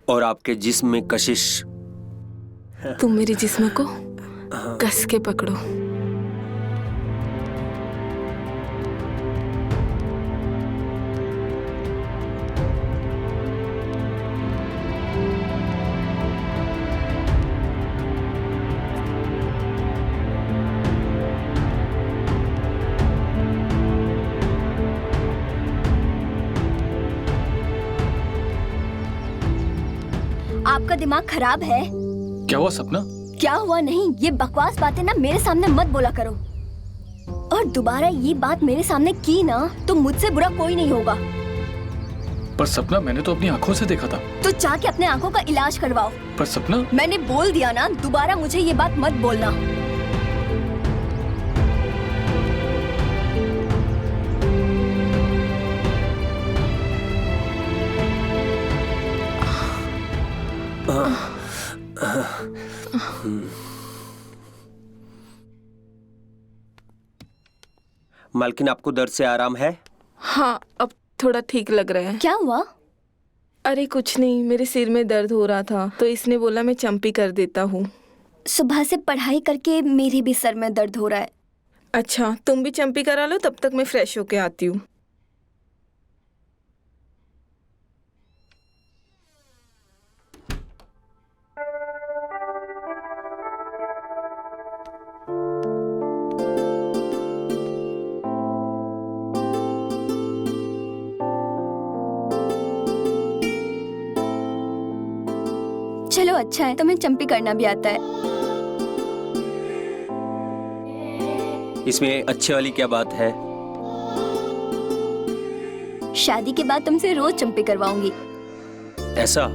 और आपके जिस्म में कशिश। तुम मेरे जिस्म को कस के पकड़ो। आपका दिमाग खराब है? क्या हुआ सपना? क्या हुआ नहीं, ये बकवास बातें ना मेरे सामने मत बोला करो। और दोबारा ये बात मेरे सामने की ना तो मुझसे बुरा कोई नहीं होगा। पर सपना, मैंने तो अपनी आंखों से देखा था। तो जाके अपने आंखों का इलाज करवाओ। पर सपना, मैंने बोल दिया ना, दोबारा मुझे ये बात मत बोलना। मालकिन, आपको दर्द से आराम है? हाँ, अब थोड़ा ठीक लग रहा है। क्या हुआ? अरे कुछ नहीं, मेरे सिर में दर्द हो रहा था तो इसने बोला मैं चंपी कर देता हूँ। सुबह से पढ़ाई करके मेरे भी सर में दर्द हो रहा है। अच्छा, तुम भी चंपी करा लो, तब तक मैं फ्रेश होके आती हूँ। चलो अच्छा है, तुम्हें चंपी करना भी आता है। इसमें अच्छे वाली क्या बात है? शादी के बाद तुमसे रोज चंपी करवाऊंगी। ऐसा?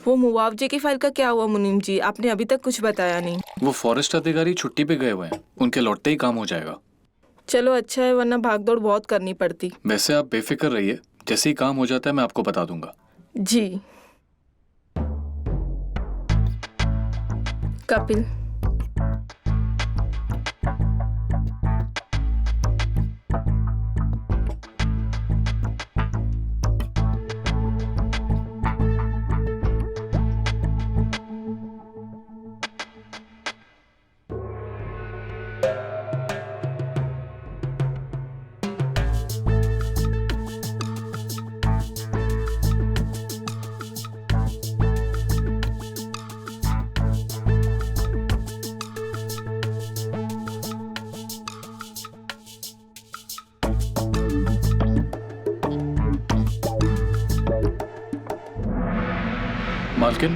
वो मुआवजे की फाइल का क्या हुआ मुनीम जी? आपने अभी तक कुछ बताया नहीं। वो फॉरेस्ट अधिकारी छुट्टी पे गए हुए हैं, उनके लौटते ही काम हो जाएगा। चलो अच्छा है, वरना भागदौड़ बहुत करनी पड़ती। वैसे आप बेफिक्र रहिए, जैसे ही काम हो जाता है मैं आपको बता दूंगा। जी। कपिल, मालकिन,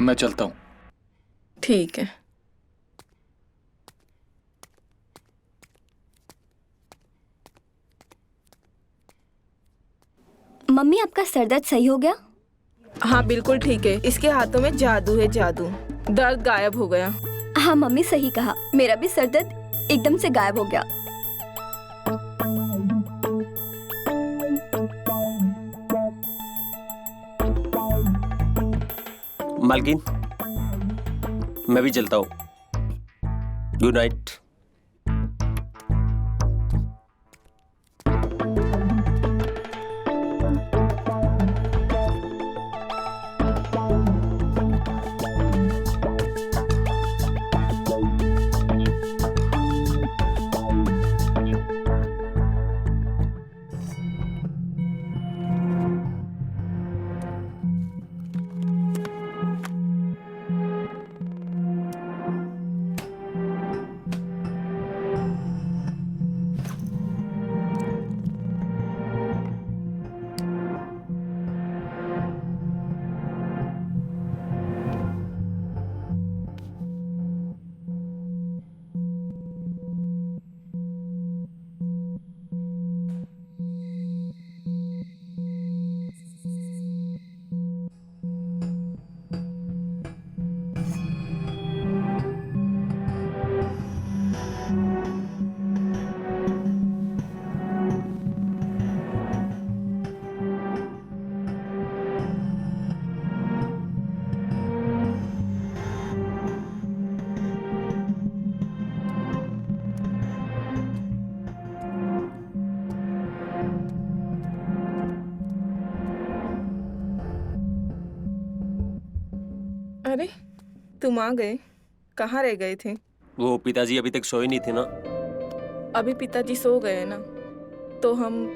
मैं चलता हूँ। ठीक है। मम्मी, आपका सर दर्द सही हो गया? हाँ बिल्कुल ठीक है, इसके हाथों में जादू है, जादू। दर्द गायब हो गया। हाँ मम्मी, सही कहा, मेरा भी सर दर्द एकदम से गायब हो गया। मालकिन, मैं भी चलता हूँ। Good night. अरे तुम आ गए, कहाँ रह गए थे? वो पिताजी अभी तक सोए नहीं थे ना। अभी पिताजी सो गए ना, तो हम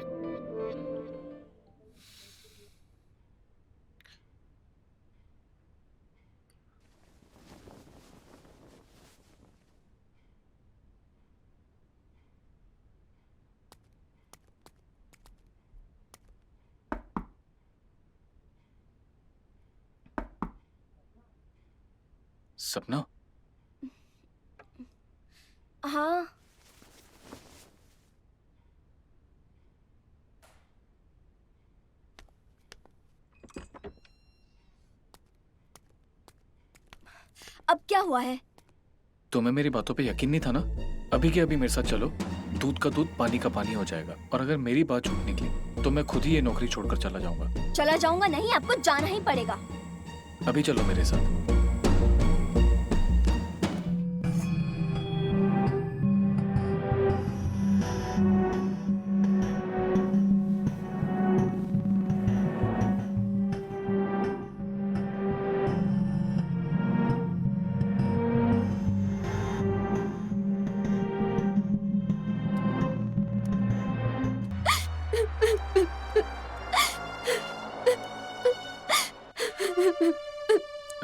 सपना, हाँ। अब क्या हुआ है? तुम्हें मेरी बातों पे यकीन नहीं था ना? अभी के अभी मेरे साथ चलो, दूध का दूध पानी का पानी हो जाएगा। और अगर मेरी बात झूठ निकली तो मैं खुद ही ये नौकरी छोड़कर चला जाऊंगा। चला जाऊंगा नहीं, आपको जाना ही पड़ेगा। अभी चलो मेरे साथ।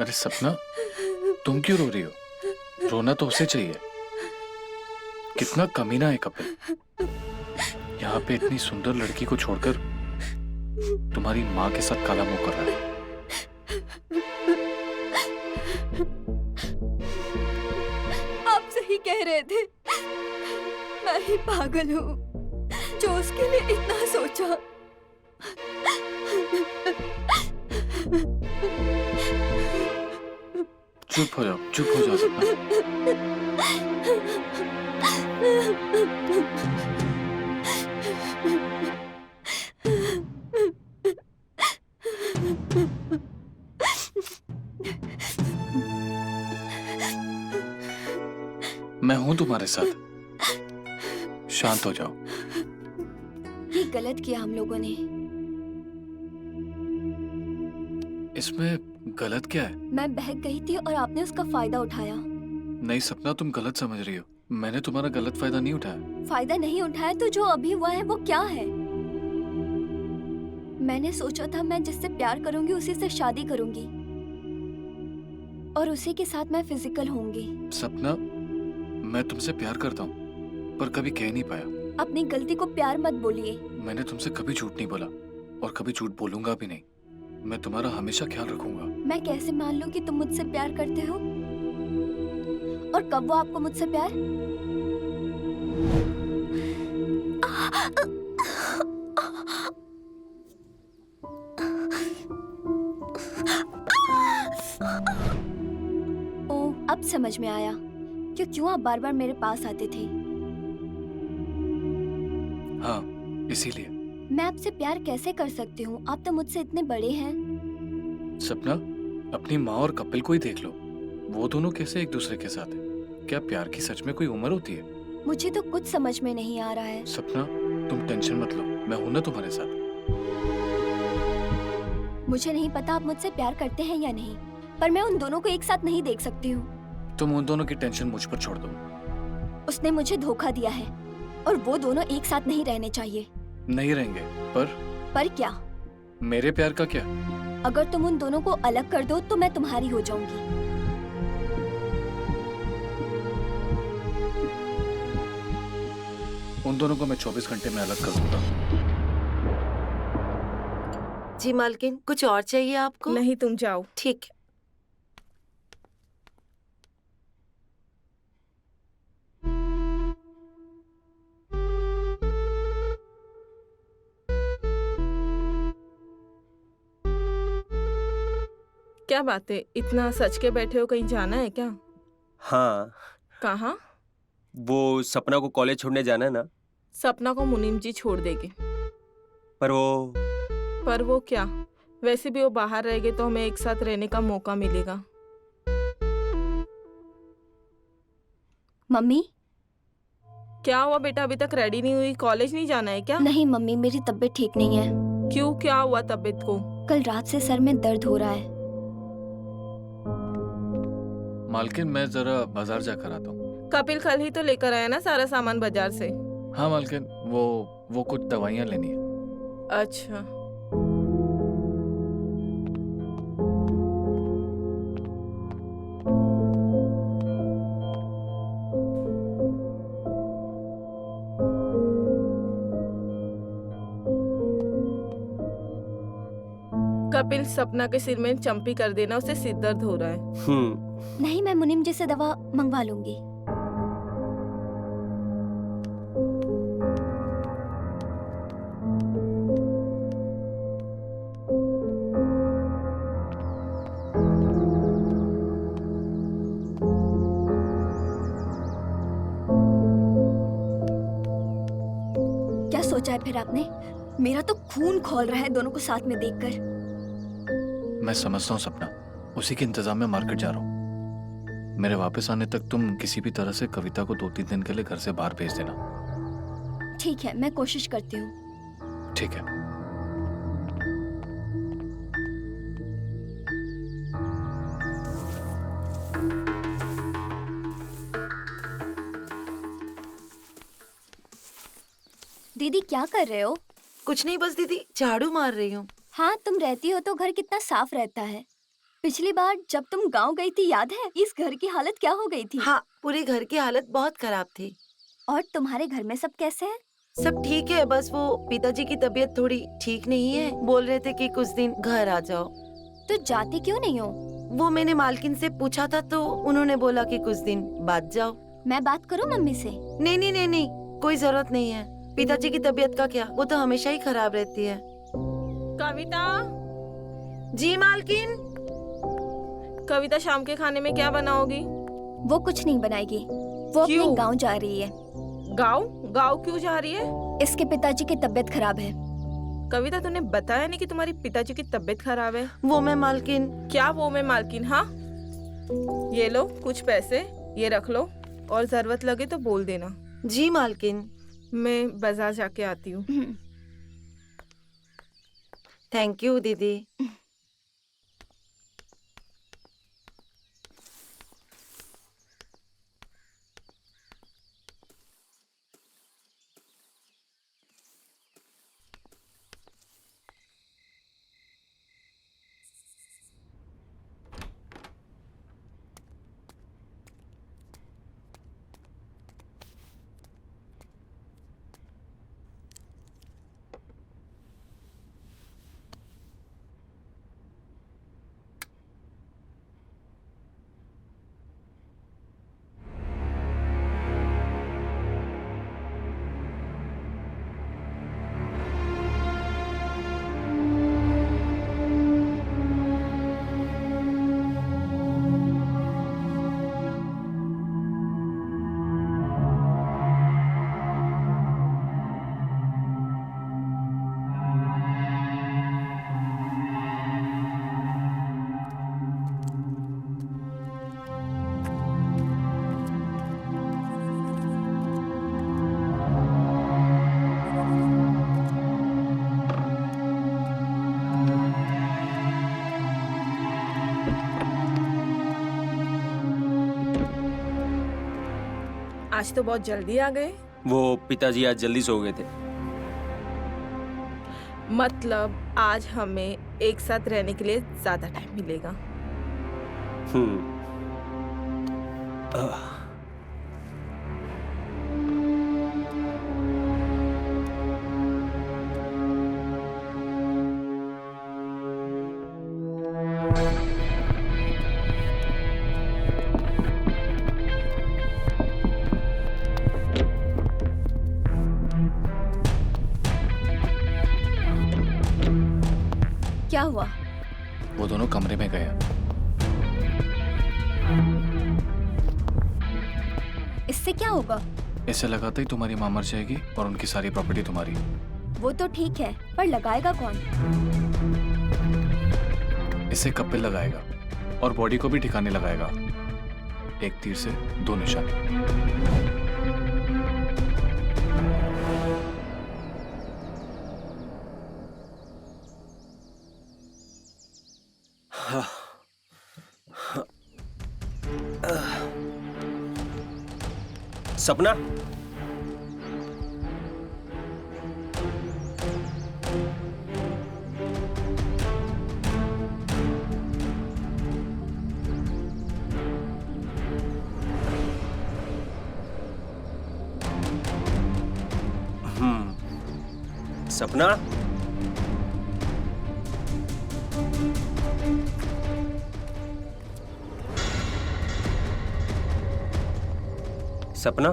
अरे सपना, तुम क्यों रो रही हो? रोना तो उसे चाहिए। कितना कमीना है कपिल, यहाँ पे इतनी सुंदर लड़की को छोड़कर तुम्हारी माँ के साथ काला मुंह कर रहा है। आप सही कह रहे थे, मैं ही पागल हूँ जो उसके लिए इतना सोचा। चुप हो जाओ, चुप हो जाओ सपना। मैं हूं तुम्हारे साथ, शांत हो जाओ। ये गलत किया हम लोगों ने। इसमें गलत क्या है? मैं बहक गई थी और आपने उसका फायदा उठाया। नहीं सपना, तुम गलत समझ रही हो। मैंने तुम्हारा गलत फायदा नहीं उठाया। फायदा नहीं उठाया तो जो अभी हुआ है वो क्या है? मैंने सोचा था मैं जिससे प्यार करूंगी उसी से शादी करूंगी और उसी के साथ मैं फिजिकल होंगी। सपना, मैं तुमसे प्यार करता हूँ पर कभी कह नहीं पाया। अपनी गलती को प्यार मत बोलिए। मैंने तुमसे कभी झूठ नहीं बोला और कभी झूठ बोलूंगा भी नहीं। मैं तुम्हारा हमेशा ख्याल रखूंगा। मैं कैसे मान लूं कि तुम मुझसे प्यार करते हो? और कब वो आपको मुझसे प्यार? ओ, अब समझ में आया कि क्यों आप बार बार मेरे पास आते थे। हाँ, इसीलिए। मैं आपसे प्यार कैसे कर सकती हूँ? आप तो मुझसे इतने बड़े हैं। सपना, अपनी माँ और कपिल को ही देख लो। वो दोनों कैसे एक दूसरे के साथ हैं? क्या प्यार की सच में कोई उम्र होती है? मुझे तो कुछ समझ में नहीं आ रहा है। सपना, तुम टेंशन मत लो, मैं हूं ना तुम्हारे साथ। मुझे नहीं पता आप मुझसे प्यार करते हैं या नहीं, पर मैं उन दोनों को एक साथ नहीं देख सकती हूँ। तुम उन दोनों की टेंशन मुझ पर छोड़ दो। उसने मुझे धोखा दिया है और वो दोनों एक साथ नहीं रहने चाहिए। नहीं रहेंगे, पर क्या? मेरे प्यार का क्या? अगर तुम उन दोनों को अलग कर दो तो मैं तुम्हारी हो जाऊंगी। उन दोनों को मैं 24 घंटे में अलग कर दूंगा। जी मालकिन, कुछ और चाहिए आपको? नहीं, तुम जाओ। ठीक है। क्या बात है, इतना सच के बैठे हो? कहीं जाना है क्या? हाँ, कहाँ? वो सपना को कॉलेज छोड़ने जाना है ना। सपना को मुनीम जी छोड़ देंगे। पर वो क्या? वैसे भी वो बाहर रहेंगे तो हमें एक साथ रहने का मौका मिलेगा। मम्मी? क्या हुआ बेटा, अभी तक रेडी नहीं हुई? कॉलेज नहीं जाना है क्या? नहीं मम्मी, मेरी तबीयत ठीक नहीं है। क्यों, क्या हुआ तबीयत को? कल रात से सर में दर्द हो रहा है। मालकिन मैं जरा बाजार जाकर आता हूँ। कपिल कल ही तो लेकर आया ना सारा सामान बाजार से। हाँ मालकिन, वो कुछ दवाइयाँ लेनी है। अच्छा। कपिल, सपना के सिर में चंपी कर देना, उसे सिर दर्द हो रहा है। नहीं, मैं मुनीम जी से दवा मंगवा लूंगी। क्या सोचा है फिर आपने? मेरा तो खून खौल रहा है दोनों को साथ में देखकर। मैं समझता हूँ सपना, उसी के इंतजाम में मार्केट जा रहा हूँ। मेरे वापस आने तक तुम किसी भी तरह से कविता को 2-3 दिन के लिए घर से बाहर भेज देना। ठीक है, मैं कोशिश करती हूँ। ठीक है। दीदी क्या कर रहे हो? कुछ नहीं, बस दीदी झाड़ू मार रही हूँ। हाँ, तुम रहती हो तो घर कितना साफ रहता है। पिछली बार जब तुम गांव गई थी याद है, इस घर की हालत क्या हो गई थी? हाँ, पूरे घर की हालत बहुत खराब थी। और तुम्हारे घर में सब कैसे हैं? सब ठीक है, बस वो पिताजी की तबीयत थोड़ी ठीक नहीं है। बोल रहे थे कि कुछ दिन घर आ जाओ। तो जाते क्यों नहीं हो? वो मैंने मालकिन से पूछा था तो उन्होंने बोला कि कुछ दिन बाद जाओ। मैं बात करूं मम्मी से? नहीं नहीं नहीं नहीं, कोई जरूरत नहीं है। पिताजी की तबीयत का क्या, वो तो हमेशा ही खराब रहती है। कविता। जी मालकिन। कविता, शाम के खाने में क्या बनाओगी? वो कुछ नहीं बनाएगी, वो अपने क्यों? गांव जा रही है। गाँव? गाँव क्यों जा रही है? इसके पिताजी की तबीयत खराब है। कविता, तूने बताया नहीं कि तुम्हारी पिताजी की तबीयत खराब है? वो मैं मालकिन। क्या वो मैं मालकिन? हाँ, ये लो कुछ पैसे, ये रख लो, और जरूरत लगे तो बोल देना। जी मालकिन। मैं बाजार जाके आती हूँ। थैंक यू दीदी। आज तो बहुत जल्दी आ गए। वो पिताजी आज जल्दी सो गए थे। मतलब आज हमें एक साथ रहने के लिए ज्यादा टाइम मिलेगा। क्या हुआ? वो दोनों कमरे में गए। इससे क्या होगा? इससे लगाते ही तुम्हारी मां मर जाएगी और उनकी सारी प्रॉपर्टी तुम्हारी। वो तो ठीक है, पर लगाएगा कौन? इसे कपिल लगाएगा और बॉडी को भी ठिकाने लगाएगा। एक तीर से 2 निशाने। सपना, सपना, सपना,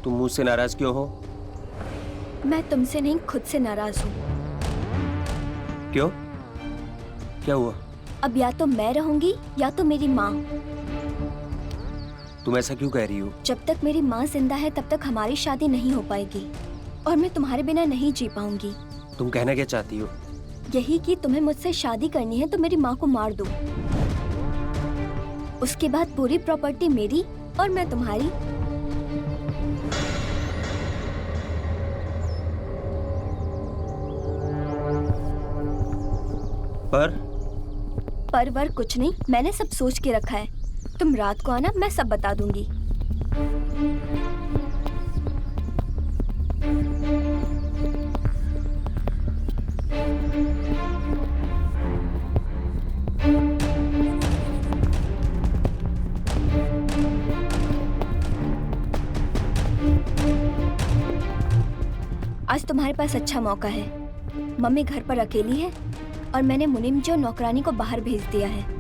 तुम मुझसे नाराज क्यों हो? मैं तुमसे नहीं, खुद से नाराज हूँ। क्यों? क्या हुआ? अब या तो मैं रहूंगी या तो मेरी माँ। तुम ऐसा क्यों कह रही हो? जब तक मेरी माँ जिंदा है तब तक हमारी शादी नहीं हो पाएगी और मैं तुम्हारे बिना नहीं जी पाऊंगी। तुम कहना क्या चाहती हो? यही कि तुम्हें मुझसे शादी करनी है तो मेरी माँ को मार दो। उसके बाद पूरी प्रॉपर्टी मेरी और मैं तुम्हारी। पर वर कुछ नहीं, मैंने सब सोच के रखा है। तुम रात को आना, मैं सब बता दूंगी। आज तुम्हारे पास अच्छा मौका है। मम्मी घर पर अकेली है और मैंने मुनीम जी और नौकरानी को बाहर भेज दिया है।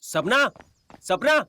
सपना, सपना,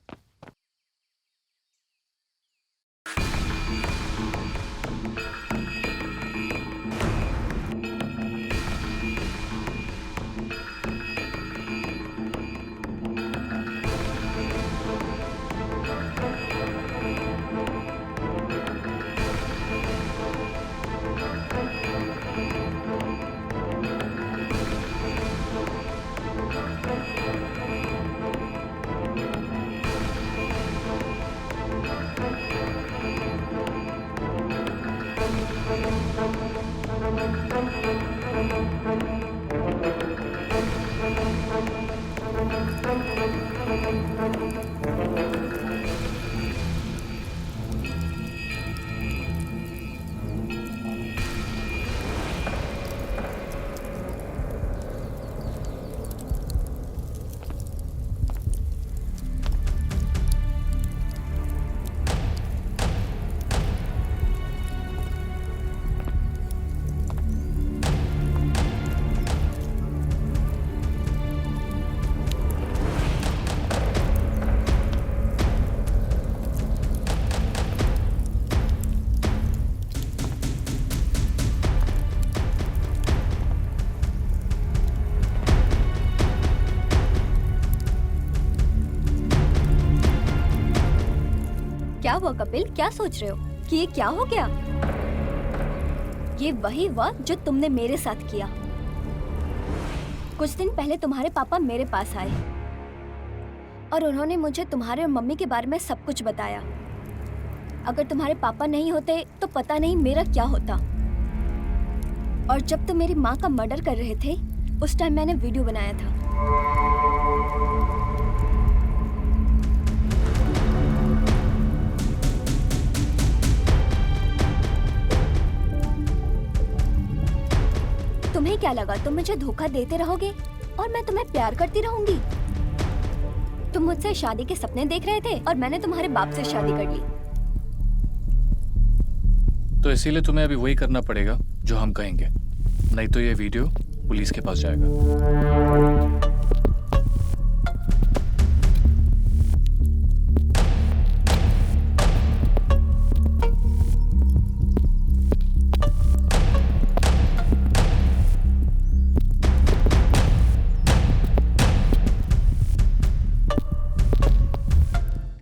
क्या हुआ कपिल, क्या सोच रहे हो कि ये क्या हो गया? ये वही हुआ जो तुमने मेरे साथ किया। कुछ दिन पहले तुम्हारे पापा मेरे पास आए और उन्होंने मुझे तुम्हारे और मम्मी के बारे में सब कुछ बताया। अगर तुम्हारे पापा नहीं होते तो पता नहीं मेरा क्या होता। और जब तुम मेरी माँ का मर्डर कर रहे थे उस टाइम मैंने वीडियो बनाया था। तुम्हें क्या लगा तुम मुझे धोखा देते रहोगे और मैं तुम्हें प्यार करती रहूंगी? तुम मुझसे शादी के सपने देख रहे थे और मैंने तुम्हारे बाप से शादी कर ली। तो इसीलिए तुम्हें अभी वही करना पड़ेगा जो हम कहेंगे, नहीं तो ये वीडियो पुलिस के पास जाएगा।